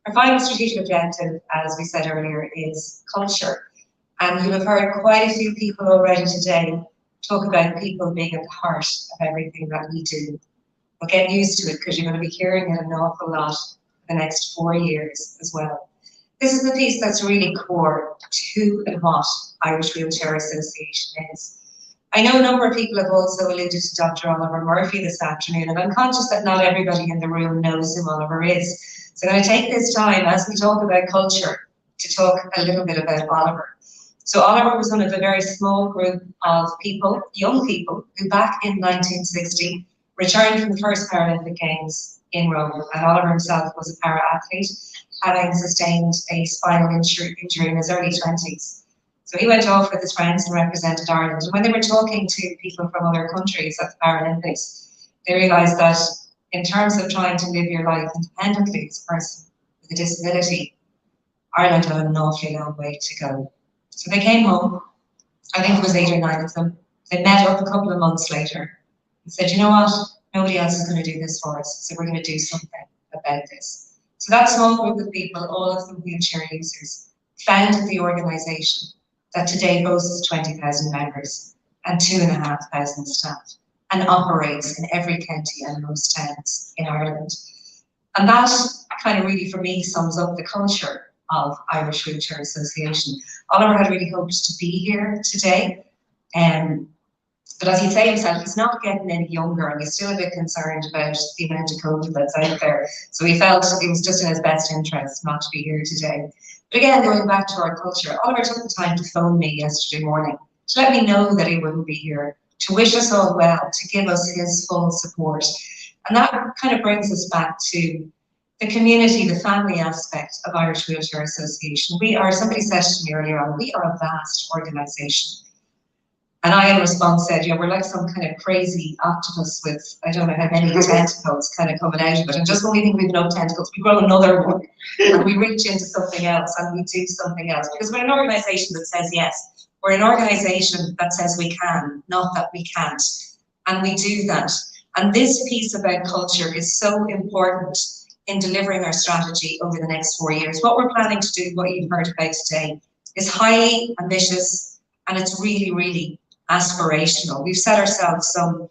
Our final strategic objective, as we said earlier, is culture. And you'll have heard quite a few people already today talk about people being at the heart of everything that we do. But get used to it, because you're going to be hearing it an awful lot the next 4 years as well. This is the piece that's really core to who and what Irish Wheelchair Association is. I know a number of people have also alluded to Dr. Oliver Murphy this afternoon, and I'm conscious that not everybody in the room knows who Oliver is. So I'm going to take this time, as we talk about culture, to talk a little bit about Oliver. So Oliver was one of a very small group of people, young people, who back in 1960 returned from the first Paralympic Games in Rome, and Oliver himself was a para-athlete, having sustained a spinal injury in his early 20s. So he went off with his friends and represented Ireland. And when they were talking to people from other countries at the Paralympics, they realised that in terms of trying to live your life independently as a person with a disability, Ireland had an awfully long way to go. So they came home. I think it was 8 or 9 of them. They met up a couple of months later and said, you know what, nobody else is going to do this for us, so we're going to do something about this. So that small group of people, all of them wheelchair users, founded the organisation that today boasts 20,000 members and 2,500 staff and operates in every county and most towns in Ireland. And that kind of really, for me, sums up the culture of Irish Wheelchair Association. Oliver had really hoped to be here today, but as he'd say himself, he's not getting any younger, and he's still a bit concerned about the amount of COVID that's out there. So he felt it was just in his best interest not to be here today. But again, going back to our culture, Oliver took the time to phone me yesterday morning to let me know that he wouldn't be here, to wish us all well, to give us his full support. And that kind of brings us back to the community, the family aspect of Irish Wheelchair Association. We are, somebody said to me earlier on, we are a vast organisation. And I, in response, said, yeah, we're like some kind of crazy octopus with, I don't know how many tentacles kind of coming out of it. And just when we think we've no tentacles, we grow another one. And we reach into something else and we do something else. Because we're an organisation that says yes. We're an organisation that says we can, not that we can't. And we do that. And this piece about culture is so important in delivering our strategy over the next 4 years. What we're planning to do, what you've heard about today, is highly ambitious, and it's really, really aspirational. We've set ourselves some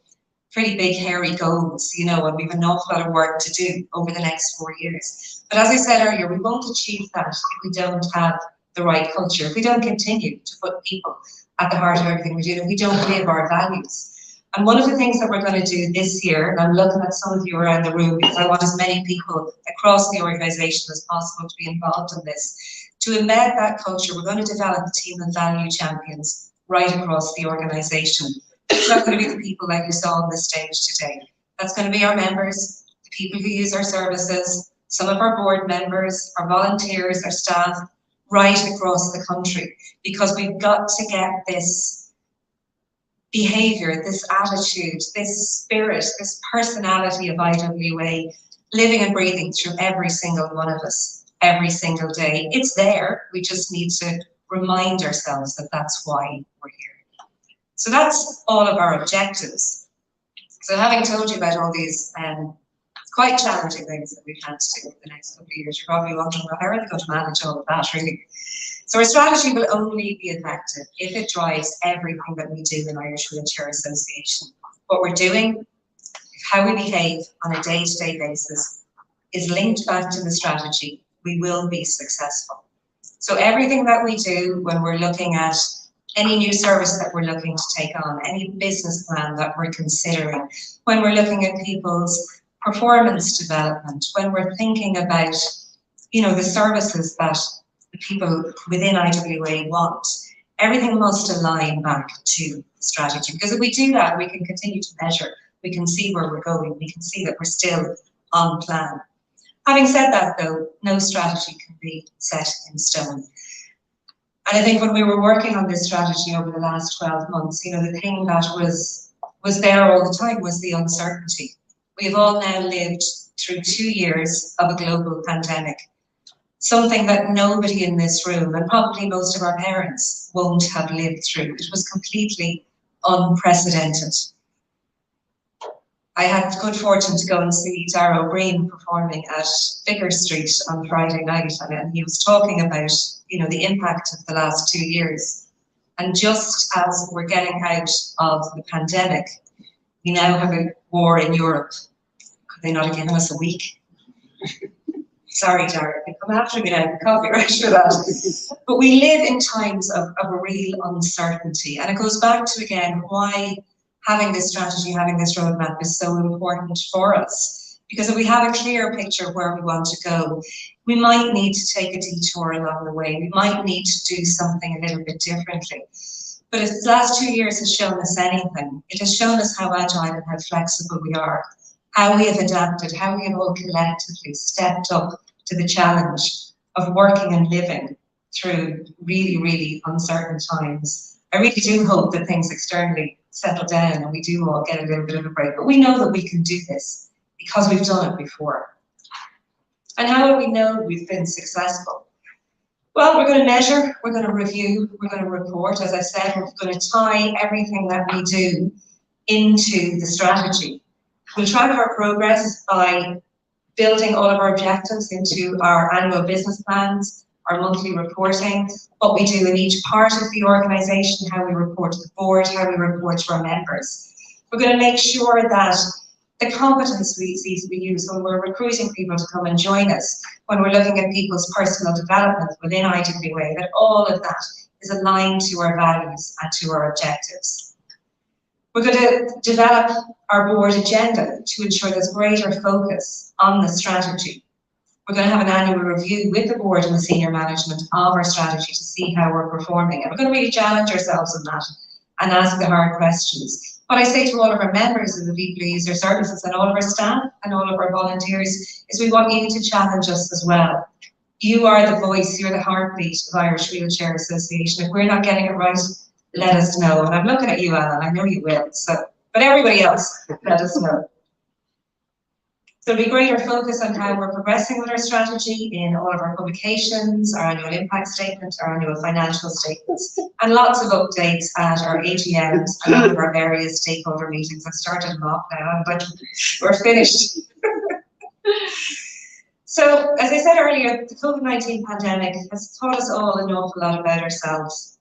pretty big, hairy goals, you know, and we've an awful lot of work to do over the next 4 years. But as I said earlier, we won't achieve that if we don't have the right culture, if we don't continue to put people at the heart of everything we do, if we don't live our values. And one of the things that we're going to do this year, and I'm looking at some of you around the room because I want as many people across the organisation as possible to be involved in this, to embed that culture, we're going to develop a team of value champions right across the organisation. It's not going to be the people like you saw on the stage today. That's going to be our members, the people who use our services, some of our board members, our volunteers, our staff, right across the country, because we've got to get this behaviour, this attitude, this spirit, this personality of IWA living and breathing through every single one of us. every single day. It's there. We just need to remind ourselves that that's why we're here. So that's all of our objectives. So having told you about all these quite challenging things that we've had to do over the next couple of years, you're probably wondering, well, how are they going to manage all of that, really? So our strategy will only be effective if it drives everything that we do in Irish Wheelchair Association. What we're doing, how we behave on a day-to-day basis, is linked back to the strategy. We will be successful. So everything that we do when we're looking at any new service that we're looking to take on, any business plan that we're considering, when we're looking at people's performance development, when we're thinking about, you know, the services that the people within IWA want, everything must align back to the strategy. Because if we do that, we can continue to measure, we can see where we're going, we can see that we're still on plan. Having said that, though, no strategy can be set in stone. And I think when we were working on this strategy over the last 12 months, you know, the thing that was there all the time was the uncertainty. We've all now lived through 2 years of a global pandemic, something that nobody in this room, and probably most of our parents, won't have lived through. It was completely unprecedented. I had the good fortune to go and see Dara O'Brien performing at Vicar Street on Friday night, and he was talking about, you know, the impact of the last 2 years. And just as we're getting out of the pandemic, we now have a war in Europe. Could they not have given us a week? Sorry, Dara, you come after me now, the copyright for that. But we live in times of a real uncertainty. And it goes back to, again, why having this strategy, having this roadmap is so important for us. Because if we have a clear picture of where we want to go, we might need to take a detour along the way. We might need to do something a little bit differently. But if the last 2 years has shown us anything, it has shown us how agile and how flexible we are, how we have adapted, how we have all collectively stepped up to the challenge of working and living through really, really uncertain times. I really do hope that things externally settle down and we do all get a little bit of a break. But we know that we can do this because we've done it before. And how do we know we've been successful? Well, we're going to measure, we're going to review, we're going to report. As I said, we're going to tie everything that we do into the strategy. We'll track our progress by building all of our objectives into our annual business plans, our monthly reporting, what we do in each part of the organisation, how we report to the board, how we report to our members. We're going to make sure that the competencies we use when we're recruiting people to come and join us, when we're looking at people's personal development within IWA, that all of that is aligned to our values and to our objectives. We're going to develop our board agenda to ensure there's greater focus on the strategy. We're going to have an annual review with the board and the senior management of our strategy to see how we're performing. And we're going to really challenge ourselves on that and ask the hard questions. What I say to all of our members of the people who use our services and all of our staff and all of our volunteers is we want you to challenge us as well. You are the voice, you're the heartbeat of Irish Wheelchair Association. If we're not getting it right, let us know. And I'm looking at you, Alan, I know you will. So, but everybody else, let us know. So there'll be greater focus on how we're progressing with our strategy in all of our publications, our annual impact statement, our annual financial statements, and lots of updates at our AGMs and all of our various stakeholder meetings. I've started them off now, but we're finished. So, as I said earlier, the COVID-19 pandemic has taught us all an awful lot about ourselves.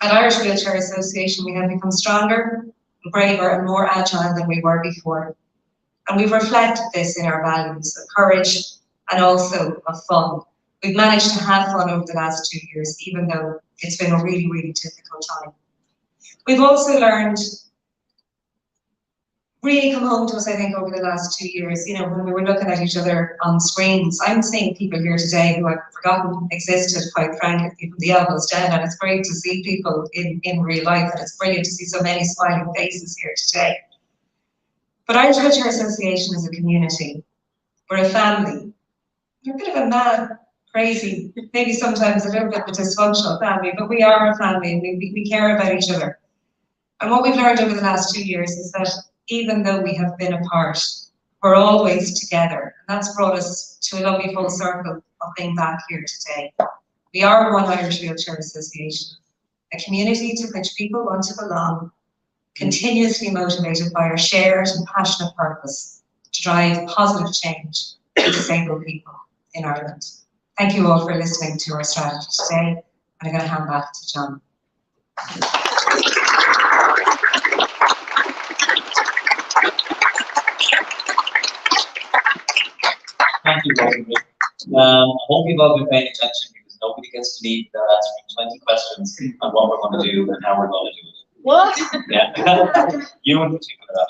At Irish Wheelchair Association, we have become stronger, braver, and more agile than we were before. And we've reflected this in our values of courage and also of fun. We've managed to have fun over the last 2 years, even though it's been a really, really difficult time. We've also learned, really come home to us, I think, over the last 2 years, you know, when we were looking at each other on screens. I'm seeing people here today who I've forgotten existed, quite frankly, from the elbows down, and it's great to see people in real life, and it's brilliant to see so many smiling faces here today. But Irish Wheelchair Association is a community. We're a family. We're a bit of a mad, crazy, maybe sometimes a little bit of a dysfunctional family, but we are a family and we care about each other. And what we've learned over the last 2 years is that even though we have been apart, we're always together. And that's brought us to a lovely full circle of of being back here today. We are one Irish Wheelchair Association, a community to which people want to belong, continuously motivated by our shared and passionate purpose to drive positive change for disabled people in Ireland. Thank you all for listening to our strategy today, and I'm going to hand back to John. Thank you, Rosemary. I hope you've all been paying attention because nobody gets to leave without answering 20 questions on what we're going to do and how we're going to do it. What? Yeah, you in particular.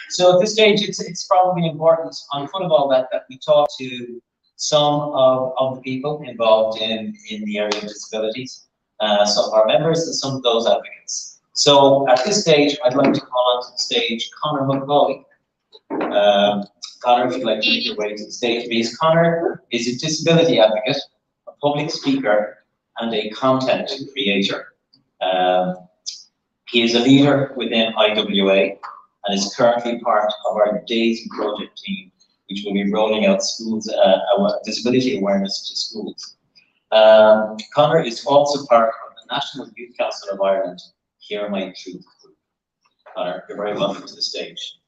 So at this stage, it's probably important on foot of all that we talk to some of the people involved in the area of disabilities, some of our members and some of those advocates. So at this stage, I'd like to call onto the stage Conor McCauley. Conor, if you'd like to make your way to the stage, please. Conor is a disability advocate, a public speaker, and a content creator. He is a leader within IWA and is currently part of our DAISY project team, which will be rolling out schools disability awareness to schools. Conor is also part of the National Youth Council of Ireland, Hear My Truth group. Conor, you're very welcome to the stage.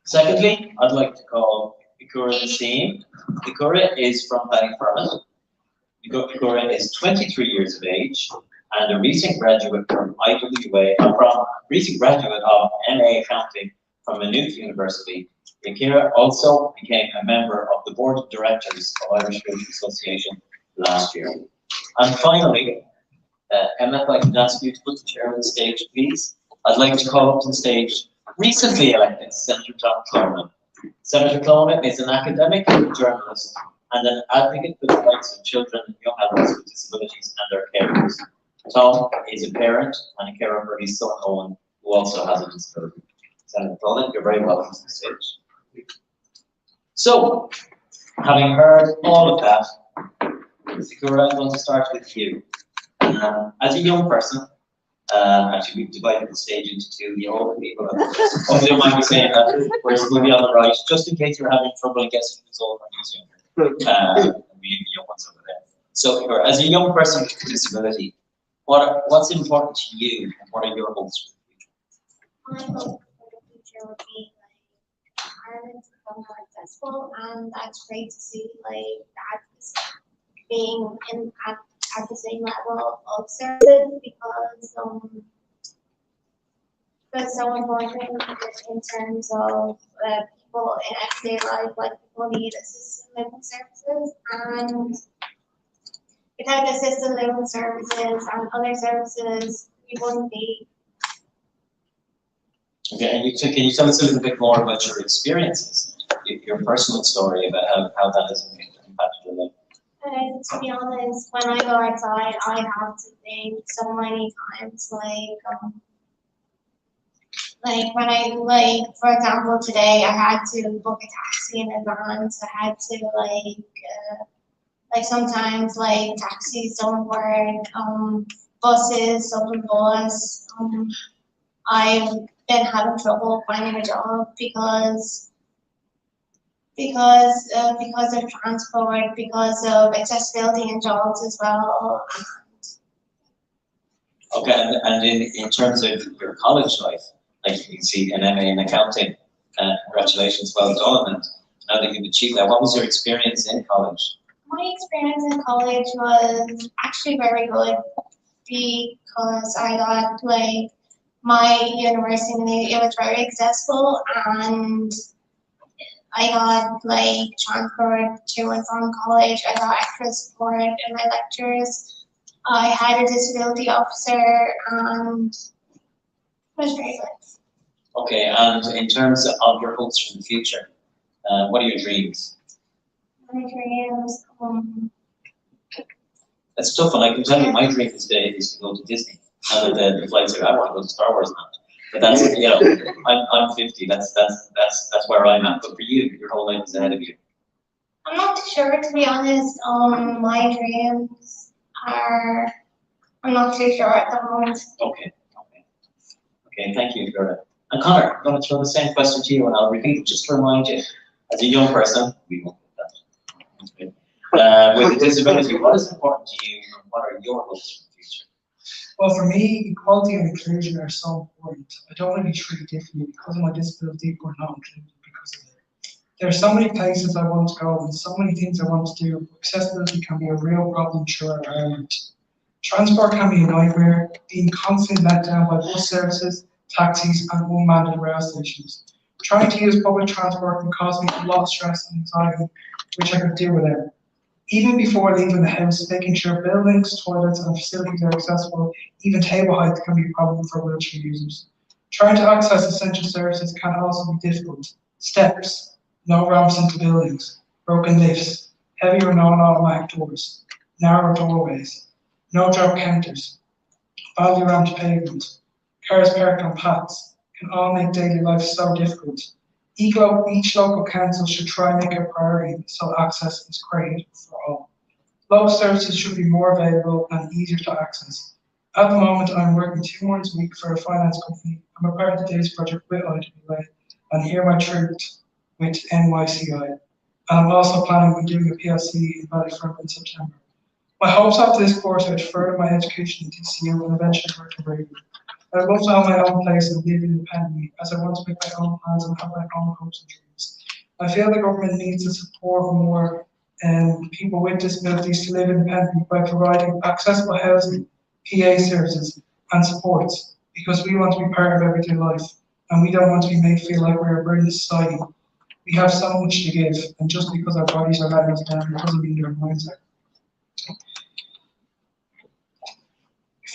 Secondly, I'd like to call Ikura Nassim. Ikura is from Ballyfermot. Ikura is 23 years of age and a recent graduate from IWA, recent graduate of MA Accounting from Maynooth University. Ikura also became a member of the board of directors of Irish Wheelchair Association last year. And finally, Emma, if I can ask you to put the chair on the stage, please. I'd like to call up to the stage recently elected Senator Tom Clonan. Senator Clonan is an academic journalist and an advocate for the rights of children and young adults with disabilities and their carers. Tom is a parent and a carer for his son Owen, who also has a disability. Senator Clonan, you're very welcome to the stage. So, having heard all of that, Ikura, I'm going to start with you. As a young person, actually we've divided the stage into two, the older people, some of you might be saying that, whereas we'll be on the right, just in case you're having trouble guessing who's older and who's younger. We the young ones over there. So, Ikura, as a young person with a disability, what's important to you and what are your hopes for the future? My hope for the future would be like Ireland to become more accessible, and that's great to see like that being at the same level of services because that's so important in terms of people in everyday life, like people need assisted living services, and without assisted living services and other services, we wouldn't be. Okay, and can you tell us a little bit more about your experiences, your personal story about how that has impacted your life? To be honest, when I go outside, I have to think so many times, like when I, for example, today I had to book a taxi in advance. I had to like sometimes like taxis don't work, buses, open bus. I've been having trouble finding a job because of transport, because of accessibility in jobs as well. Okay, and in terms of your college life, like you can see an MA in accounting, congratulations, well done, and now that you've achieved that, what was your experience in college? My experience in college was actually very good because I got like my university, it was very accessible, and I got like transport to and from college. I got extra support in my lectures. I had a disability officer, and it was very good. Okay, and in terms of your hopes for the future, what are your dreams? My dreams, That's tough, and I can tell you my dream this day is to go to Disney. Now that the flights are, I want to go to Star Wars now. But that's, you know, I'm 50. That's where I'm at. But for you, your whole life is ahead of you. I'm not too sure, to be honest. My dreams are. I'm not too sure at the moment. Okay. Thank you, Flora. And Conor, I'm going to throw the same question to you, and I'll repeat it just to remind you. As a young person, we won't do that. with a disability, what is important to you and what are your hopes for the future? Well, for me, equality and inclusion are so important. I don't want to be treated differently because of my disability or not included because of it. There are so many places I want to go and so many things I want to do. Accessibility can be a real problem throughout Ireland. Transport can be a nightmare, being constantly let down by bus services, taxis and unmanned rail stations. Trying to use public transport can cause me a lot of stress and anxiety, which I could do without. Even before leaving the house, making sure buildings, toilets and facilities are accessible, even table height can be a problem for wheelchair users. Trying to access essential services can also be difficult. Steps, no ramps into buildings, broken lifts, heavy or non-automatic doors, narrow doorways, no drop counters, badly ramped pavement, cars parked on paths, can all make daily life so difficult. Each local council should try and make it a priority so access is created for all. Local services should be more available and easier to access. At the moment, I'm working 2 mornings a week for a finance company. I'm a part of the Days project with IWA and Hear My Truth with NYCI. And I'm also planning on doing a PLC in Ballyfermot in September. My hopes after this course are to further my education in TCU and eventually work in Brady. I would love to have my own place and live independently, as I want to make my own plans and have my own hopes and dreams. I feel the government needs to support more people with disabilities to live independently by providing accessible housing, PA services and supports, because we want to be part of everyday life and we don't want to be made feel like we're a burden to society. We have so much to give, and just because our bodies are letting us down doesn't mean their minds are.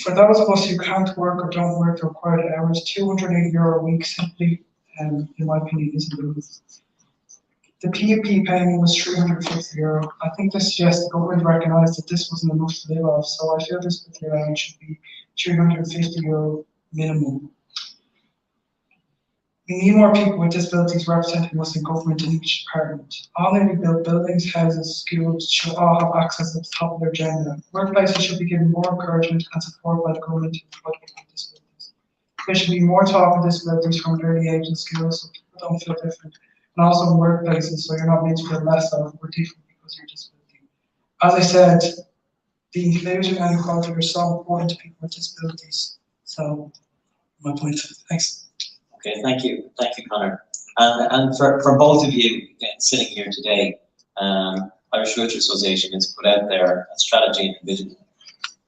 For those of us who can't work or don't work the required hours, €280 a week simply, in my opinion, isn't enough. The PUP payment was €350. I think this suggests the government recognised that this wasn't enough to live off, so I feel this particular amount should be €350 minimum. We need more people with disabilities representing us in government in each department. All newly built buildings, houses, schools should all have access at the top of their agenda. Workplaces should be given more encouragement and support by the government to employ people with disabilities. There should be more talk of disabilities from an early age in schools so people don't feel different. And also in workplaces so you're not made to feel less of or different because of your disability. As I said, the inclusion and equality are so important to people with disabilities. So, my point. Thanks. Okay, thank you, Conor. And for both of you sitting here today, Irish Wheelchair Association has put out there a strategy and vision.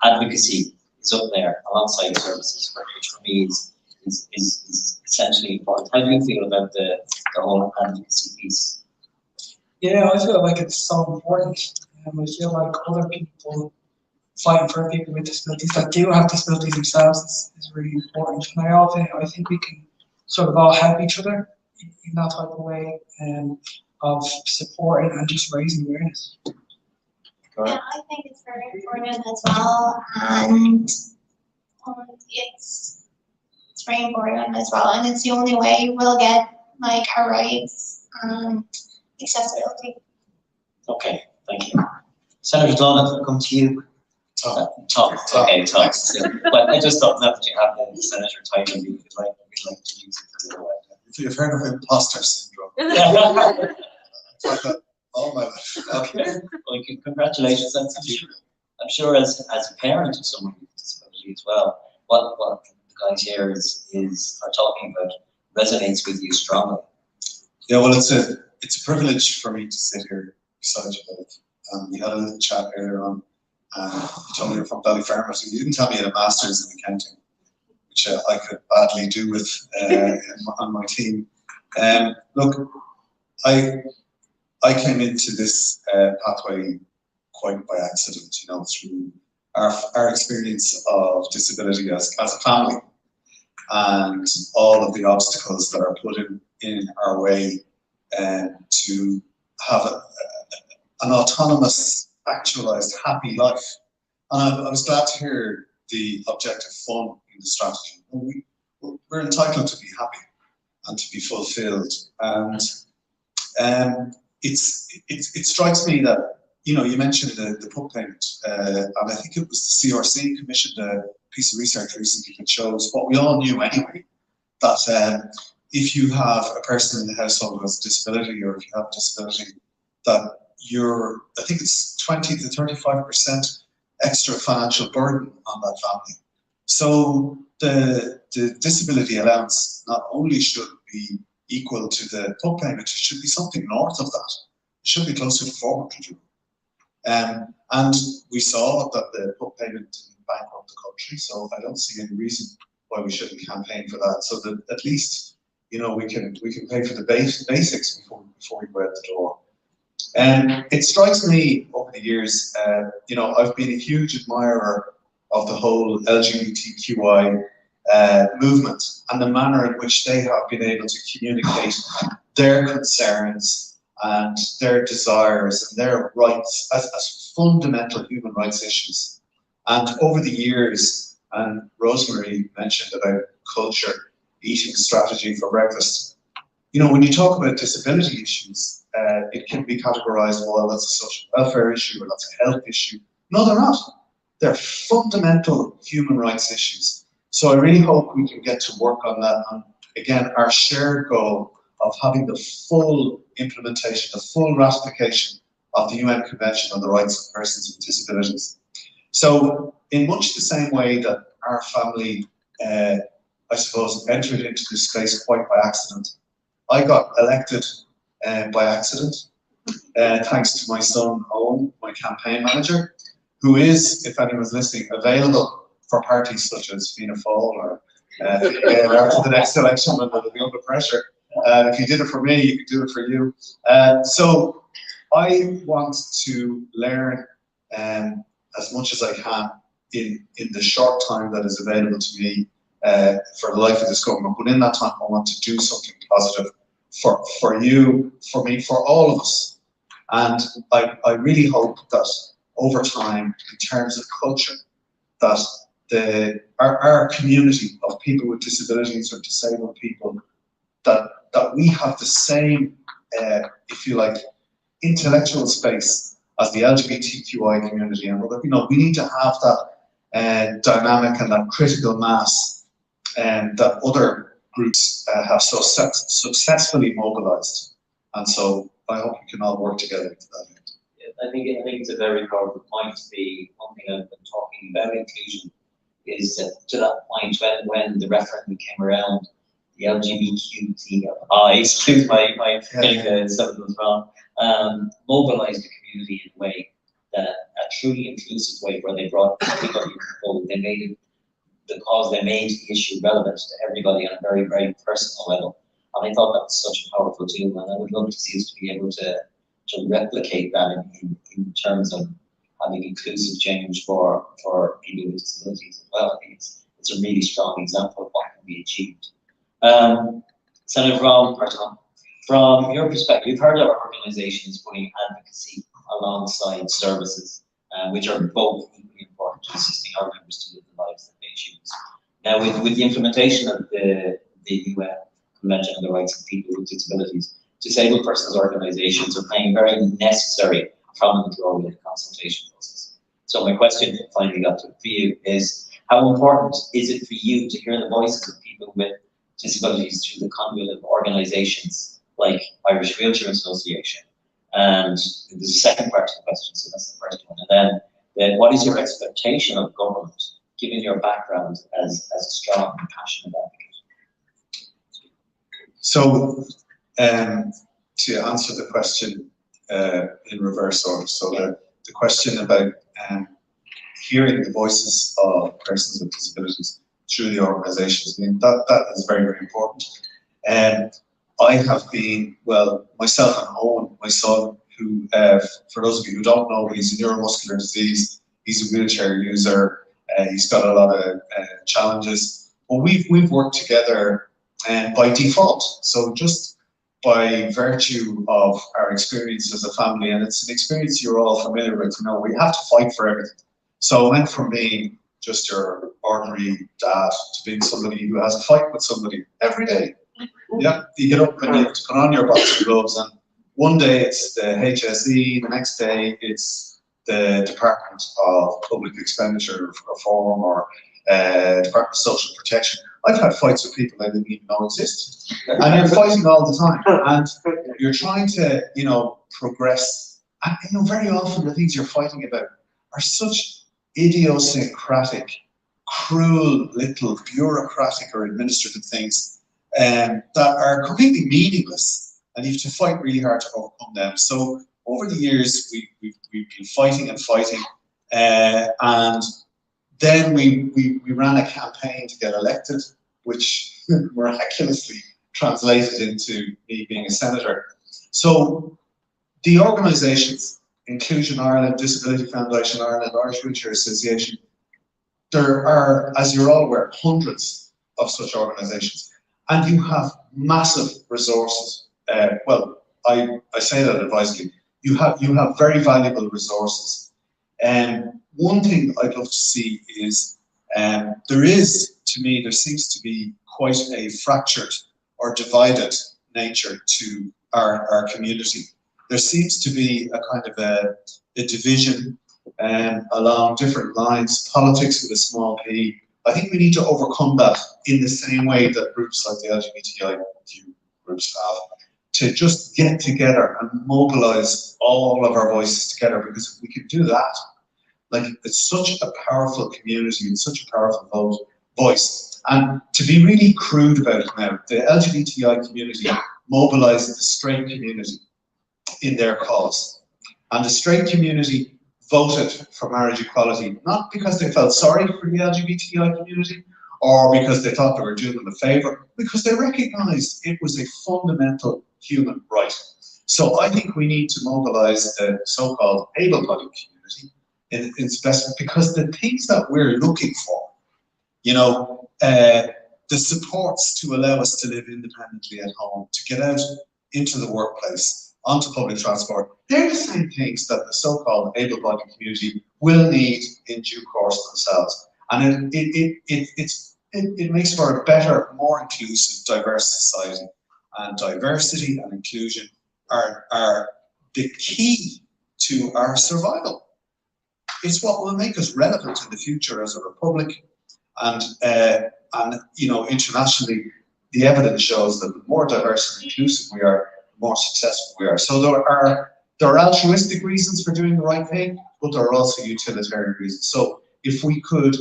Advocacy is up there alongside services, which for me is essentially important. How do you feel about the whole advocacy piece? Yeah, I feel like it's so important. I feel like other people fighting for people with disabilities that do have disabilities themselves is really important. And I think we can sort of all help each other in that type of way of supporting and just raising awareness. Yeah, I think it's very important as well, and it's very important as well, and it's the only way we'll get like our rights and accessibility. Okay, thank you. Senator Dolan, come to you. Tom. Okay, Tom. But I just thought now that you have the senator title, we'd like to use it for a little while. You've heard of imposter syndrome. It's like that all my life. Okay. Well, congratulations. I'm sure as a parent of someone with disability as well, what the guys here are talking about resonates with you strongly. Yeah, well, it's a privilege for me to sit here beside you both. We had a little chat earlier on. You told me you're from Ballyfermot. You didn't tell me you had a master's in accounting, which I could badly do with on my team. Look, I came into this pathway quite by accident, you know, through our experience of disability as a family and all of the obstacles that are put in our way to have an autonomous, actualized, happy life. And I was glad to hear the objective fun in the strategy. We're entitled to be happy and to be fulfilled. And it strikes me that, you know, you mentioned the PUP payment, and I think it was the CRC commissioned a piece of research recently that shows what we all knew anyway, that if you have a person in the household who has a disability, or if you have a disability, that I think it's 20 to 35% extra financial burden on that family. So the disability allowance not only should be equal to the PUP payment, it should be something north of that. It should be closer to 400 euro. And we saw that the PUP payment didn't bankrupt the country, so I don't see any reason why we shouldn't campaign for that. So that at least, you know, we can pay for the basics before we go out the door. And it strikes me over the years, you know, I've been a huge admirer of the whole LGBTQI movement and the manner in which they have been able to communicate their concerns and their desires and their rights as fundamental human rights issues. And over the years, and Rosemary mentioned about culture, eating strategy for breakfast. You know, when you talk about disability issues, it can be categorized, well, that's a social welfare issue or that's a health issue. No, they're not. They're fundamental human rights issues. So I really hope we can get to work on that. And again, our shared goal of having the full implementation, the full ratification of the UN Convention on the Rights of Persons with Disabilities. So in much the same way that our family, I suppose, entered into this space quite by accident, I got elected by accident, thanks to my son Owen, my campaign manager, who is, if anyone's listening, available for parties such as Fianna Fáil or after the next election when there'll be under pressure. If you did it for me, you could do it for you. So I want to learn as much as I can in the short time that is available to me for the life of this government. But in that time, I want to do something positive for you, for me, for all of us. And I really hope that over time, in terms of culture, that our community of people with disabilities or disabled people, that we have the same, if you like, intellectual space as the LGBTQI community. And you know, we need to have that dynamic and that critical mass that other groups have so successfully mobilized. And so I hope we can all work together to that end. I think it's a very powerful point. The one thing I've been talking about inclusion is that to that point when the referendum came around, the LGBTQI, excuse my getting some of those wrong, mobilized the community in a way that a truly inclusive way where they brought everybody to the fold. They made it the cause, they made the issue relevant to everybody on a very, very personal level. And I thought that was such a powerful tool, and I would love to see us to be able to replicate that in terms of having inclusive change for people with disabilities as well. I think it's a really strong example of what can be achieved. Senator from your perspective, you've heard of organisations putting advocacy alongside services, which are both equally important to assisting our members to live the lives that they choose. Now, with the implementation of the UN Convention on the Rights of People with Disabilities, disabled persons organisations are playing a very necessary, prominent role in the consultation process. So my question, finally got to for you, is how important is it for you to hear the voices of people with disabilities through the conduit of organisations like Irish Wheelchair Association? And there's a second part to the question, so that's the first one. And then what is your expectation of government, given your background as a strong and passionate advocate? So, to answer the question in reverse order, so the question about hearing the voices of persons with disabilities through the organisations, I mean, that is very, very important. I have been, well, myself and Owen, my son, who, for those of you who don't know, he's a neuromuscular disease, he's a wheelchair user, he's got a lot of challenges, but we've worked together by default, so just by virtue of our experience as a family, and it's an experience you're all familiar with, you know, we have to fight for everything. So it went from being just your ordinary dad to being somebody who has a fight with somebody every day. Yeah, you get up and you have to put on your boxing gloves, and one day it's the HSE, the next day it's the Department of Public Expenditure Reform or Department of Social Protection. I've had fights with people I didn't even know exist, and you're fighting all the time, and you're trying to, you know, progress And you know, very often the things you're fighting about are such idiosyncratic, cruel little bureaucratic or administrative things that are completely meaningless, and you have to fight really hard to overcome them. So over the years, we've been fighting and fighting, and then we ran a campaign to get elected, which miraculously translated into me being a senator. So the organisations, Inclusion Ireland, Disability Foundation Ireland, Irish Wheelchair Association, there are, as you're all aware, hundreds of such organisations, and you have massive resources. Well, I say that advisedly. You have very valuable resources. And one thing I'd love to see is there seems to be quite a fractured or divided nature to our community. There seems to be a kind of a division along different lines, politics with a small p. I think we need to overcome that in the same way that groups like the LGBTIQ groups have, to just get together and mobilize all of our voices together, because if we can do that, like, it's such a powerful community and such a powerful voice. And to be really crude about it now, the LGBTI community mobilized the straight community in their cause. And the straight community voted for marriage equality, not because they felt sorry for the LGBTI community or because they thought they were doing them a favor, because they recognized it was a fundamental human right. So I think we need to mobilize the so-called able-bodied community in specific, because the things that we're looking for, you know, the supports to allow us to live independently at home, to get out into the workplace, onto public transport, they're the same things that the so-called able-bodied community will need in due course themselves. And it makes for a better, more inclusive, diverse society. And diversity and inclusion are the key to our survival. It's what will make us relevant in the future as a republic. And you know, internationally, the evidence shows that the more diverse and inclusive we are, the more successful we are. So there are altruistic reasons for doing the right thing, but there are also utilitarian reasons. So if we could,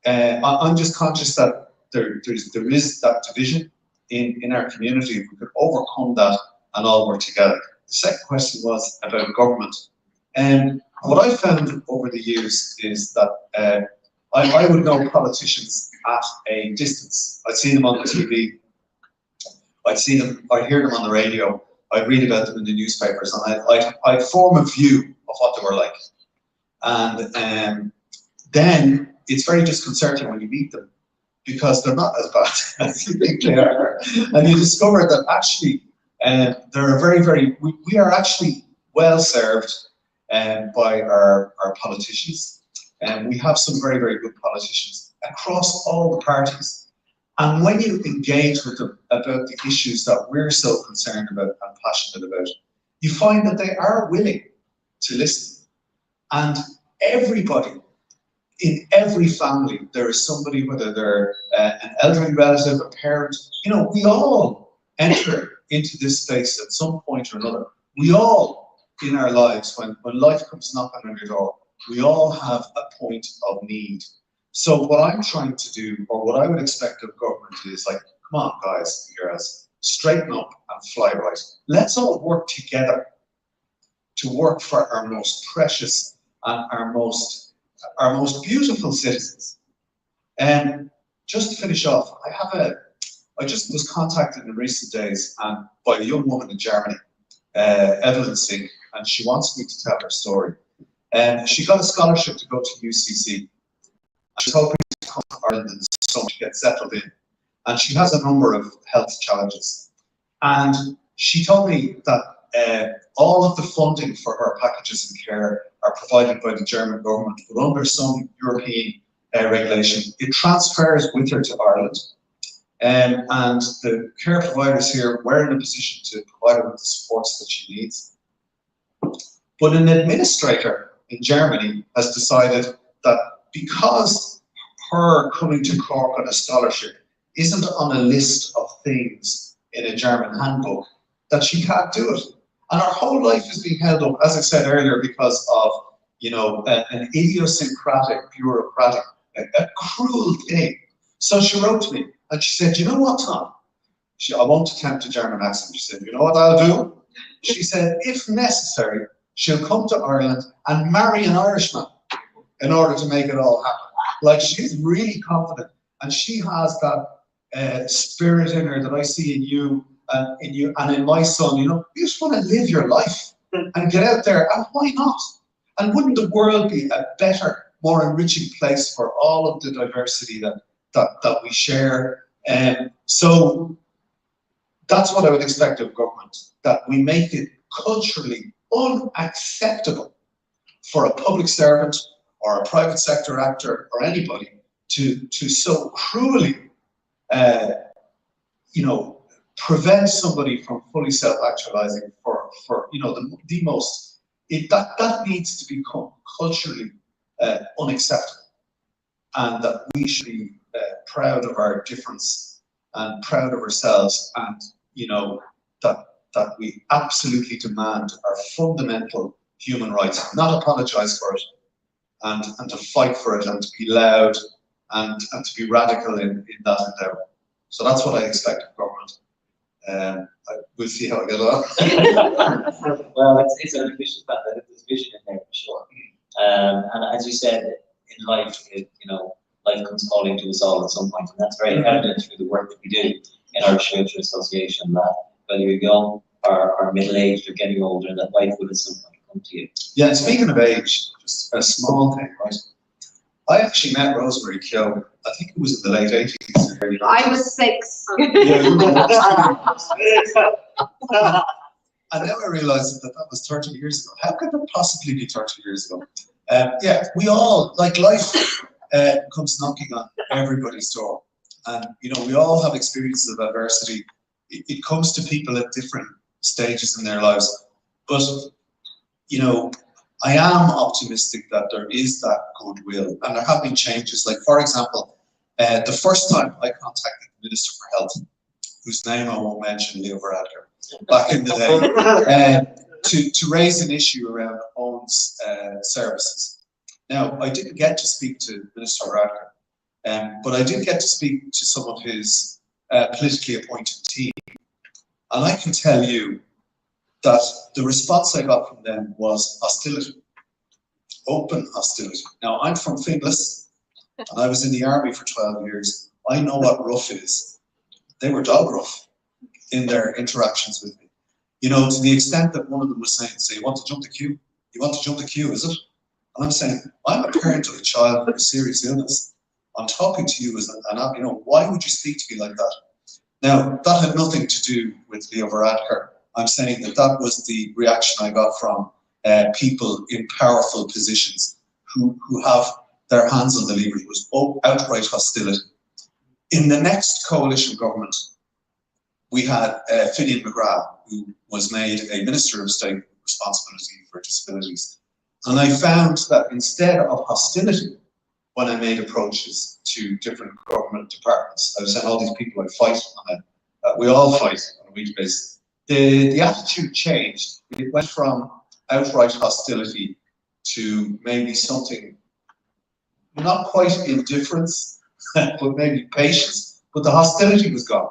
I'm just conscious that there is that division in our community. If we could overcome that and all work together. The second question was about government. And what I found over the years is that I would know politicians at a distance. I'd seen them on the TV, I'd hear them on the radio, I'd read about them in the newspapers, and I'd form a view of what they were like. And then it's very disconcerting when you meet them, because they're not as bad as you think they are. And you discover that actually they're we are actually well served by our politicians. And we have some very, very good politicians across all the parties. And when you engage with them about the issues that we're so concerned about and passionate about, you find that they are willing to listen. And everybody, in every family, there is somebody, whether they're an elderly relative, a parent, you know, we all enter into this space at some point or another. We all, in our lives, when life comes knocking on your door, we all have a point of need. So what I'm trying to do, or what I would expect of government, is like, come on, guys and girls, straighten up and fly right. Let's all work together to work for our most precious and our most beautiful citizens. And just to finish off, I just was contacted in recent days by a young woman in Germany, Evelyn Singh, and she wants me to tell her story. And she got a scholarship to go to UCC. She's hoping to come to Ireland and so to get settled in. And she has a number of health challenges. And she told me that all of the funding for her packages and care are provided by the German government, but under some European regulation, it transfers with her to Ireland. And the care providers here were in a position to provide her with the supports that she needs. But an administrator in Germany has decided that because her coming to Cork on a scholarship isn't on a list of things in a German handbook, that she can't do it. And our whole life is being held up, as I said earlier, because of, you know, an idiosyncratic, bureaucratic, a cruel thing. So she wrote to me and she said, you know what, Tom? I won't attempt a German accent. She said, you know what I'll do? She said, if necessary, she'll come to Ireland and marry an Irishman in order to make it all happen. Like, she's really confident, and she has that spirit in her that I see in you and in my son. You know, you just want to live your life and get out there, and why not? And wouldn't the world be a better, more enriching place for all of the diversity that we share? So that's what I would expect of government, that we make it culturally unacceptable for a public servant or a private sector actor or anybody to so cruelly, you know, prevent somebody from fully self-actualizing for you know, the most, that needs to become culturally unacceptable, and that we should be proud of our difference and proud of ourselves, and, you know, that we absolutely demand our fundamental human rights, not apologize for it, and to fight for it, and to be loud, and to be radical in that endeavour. So that's what I expect of government. We'll see how I get on. Well, it's an ambitious plan. There's vision in there for sure. And as you said, in life, you know, life comes calling to us all at some point, and that's very evident through the work that we do in our Future Association, that whether you're young or middle-aged or getting older, that life will at some point come to you. Yeah, and speaking of age, just a small thing, right? I actually met Rosemary Keogh, I think it was in the late 80s. I was 6. And now I realise that was 30 years ago. How could that possibly be 30 years ago? Yeah, we all, like, life comes knocking on everybody's door. And, you know, we all have experiences of adversity. It comes to people at different stages in their lives. But, you know, I am optimistic that there is that goodwill, and there have been changes. Like, for example, the first time I contacted the Minister for Health, whose name I won't mention, Leo Varadkar, back in the day, to raise an issue around OWN's services. Now, I didn't get to speak to Minister Varadkar, but I did get to speak to some of his politically appointed team. And I can tell you that the response I got from them was hostility, open hostility. Now, I'm from Finglas, and I was in the army for 12 years. I know what rough is. They were dog rough in their interactions with me. You know, to the extent that one of them was saying, so you want to jump the queue? You want to jump the queue, is it? And I'm saying, I'm a parent of a child with a serious illness. I'm talking to you as you know, why would you speak to me like that? Now, that had nothing to do with Leo Varadkar. I'm saying that was the reaction I got from people in powerful positions who have their hands on the lever. It was outright hostility. In the next coalition government, we had Finian McGrath, who was made a Minister of State with responsibility for disabilities. And I found that instead of hostility, when I made approaches to different government departments, I was saying all these people I fight on we all fight on a weekly basis. The attitude changed. It went from outright hostility to maybe something, not quite indifference, but maybe patience, but the hostility was gone.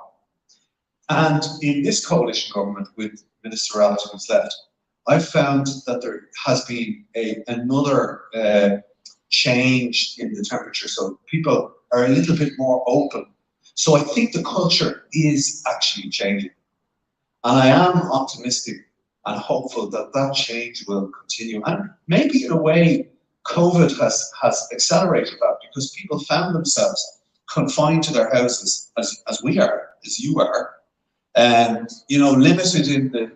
And in this coalition government with Minister Abbott who's left, I've found that there has been another change in the temperature. So people are a little bit more open. So I think the culture is actually changing. And I am optimistic and hopeful that that change will continue. And maybe in a way, COVID has accelerated that, because people found themselves confined to their houses, as we are, as you are, and, you know, limited in their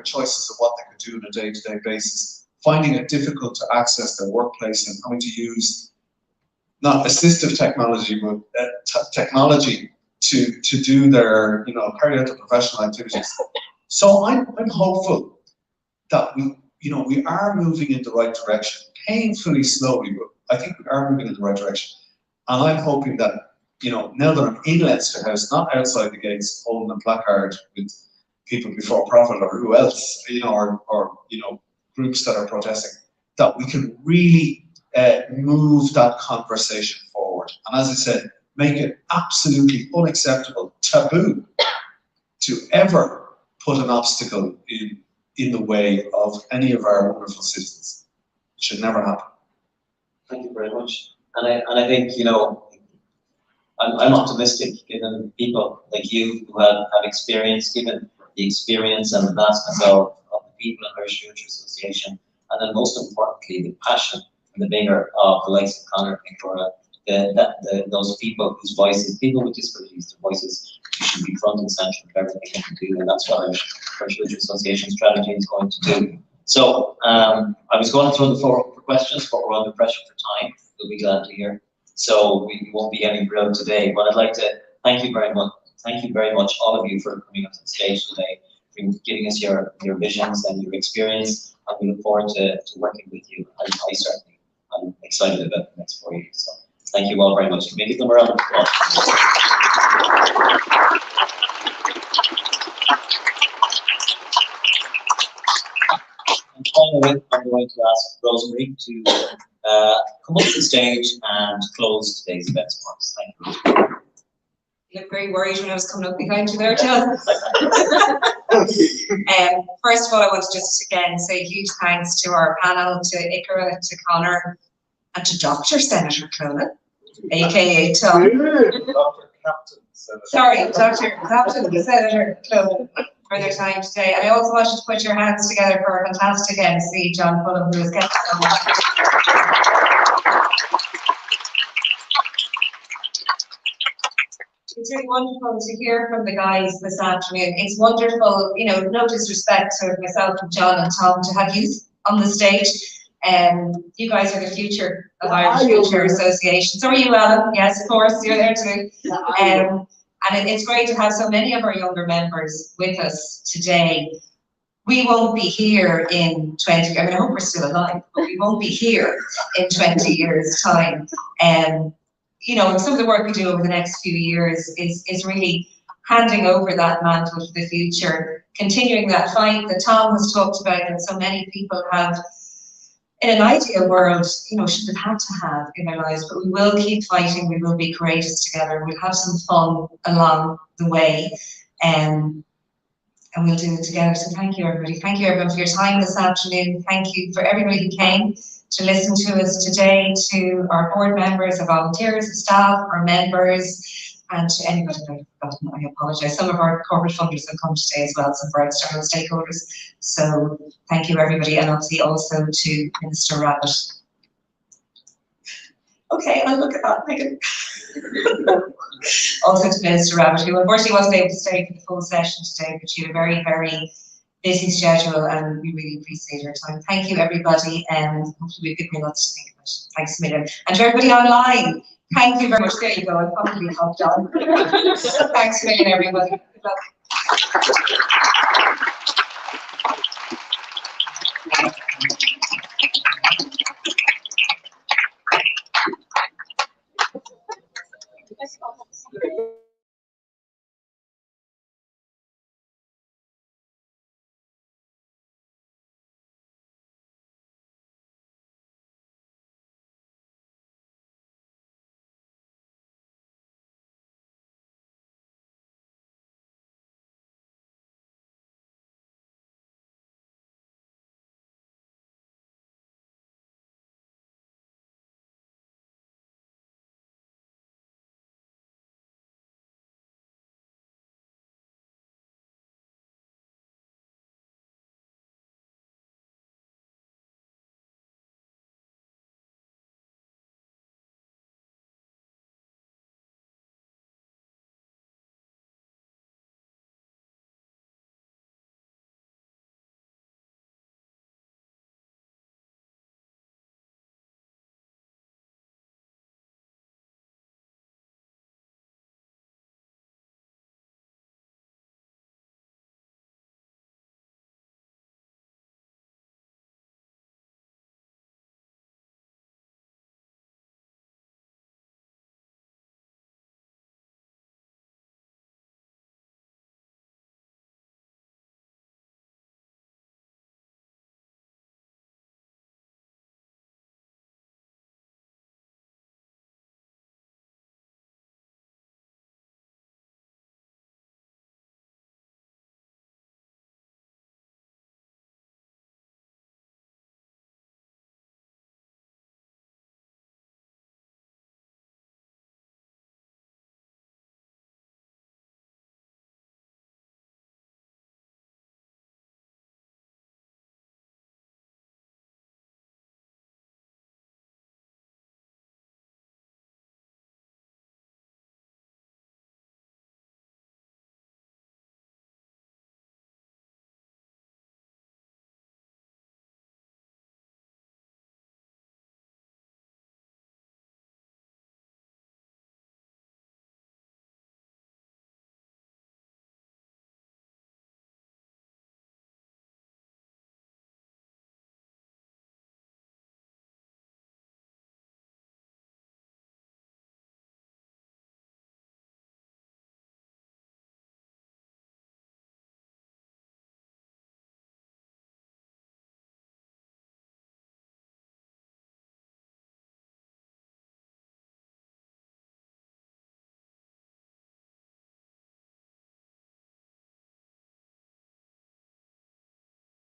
choices of what they could do on a day-to-day basis, finding it difficult to access their workplace and having to use not assistive technology, but technology to do their, you know, carry out their professional activities. So I'm hopeful that we are moving in the right direction, painfully slowly, but I think we are moving in the right direction. And I'm hoping that, you know, now that I'm in Leinster House, not outside the gates, holding a placard with people before profit, or who else, or groups that are protesting, that we can really move that conversation forward. And as I said, make it absolutely unacceptable, taboo, to ever put an obstacle in the way of any of our wonderful citizens. It should never happen. Thank you very much. And I think, I'm optimistic, given people like you who have experience, given the experience and the vastness of the people in Irish Future Association, and then most importantly, the passion and the vigour of the likes of Conor and Cora, those people whose voices, people with disabilities, their voices should be front and centre of everything they can do, and that's what Irish Future Association strategy is going to do. So I was going to throw the floor for questions, but we're under pressure for time. You'll be glad to hear. So we won't be getting grilled today, but I'd like to thank you very much. Thank you very much, all of you, for coming up to the stage today, for giving us your visions and your experience, and we look forward to working with you. And I certainly am excited about the next 4 years. So thank you all very much. Can we give them a round of applause? And finally, I'm going to ask Rosemary to come up to the stage and close today's event for us. Thank you. You look very worried when I was coming up behind you there, Jill. First of all, I want to just again say a huge thanks to our panel, to Ikra, to Conor, and to Dr. Senator Clona, aka Tom. Sorry, Dr. Captain Senator Clona, for their time today. And I also wanted to put your hands together for a fantastic MC, John Fulham, who has kept so much. It's really wonderful to hear from the guys this afternoon. It's wonderful, no disrespect to myself and John and Tom, to have you on the stage. You guys are the future of Irish Future Association. So are you, Alan? Yes, of course, you're there too. And it's great to have so many of our younger members with us today. We won't be here in 20, I hope we're still alive, but we won't be here in 20 years' time. Some of the work we do over the next few years is really handing over that mantle to the future, continuing that fight that Tom has talked about, and so many people have, in an ideal world, should have had to have in their lives. But we will keep fighting, we will be courageous together, we'll have some fun along the way, and we'll do it together. So thank you, everybody. Thank you, everyone, for your time this afternoon. Thank you for everybody who came to listen to us today, to our board members, our volunteers, our staff, our members, and to anybody that I've forgotten. I apologise. Some of our corporate funders have come today as well, some of our external stakeholders. So thank you, everybody, and obviously also to Minister Rabbit. Okay, I'll look at that. Also to Minister Rabbit, who unfortunately wasn't able to stay for the full session today, but she had a very, very busy schedule, and we really appreciate her time. Thank you, everybody, and hopefully we've given you lots to think about. Thanks a million. And to everybody online, thank you very much. There you go. I'll probably help John. Thanks a million, everybody. Good luck.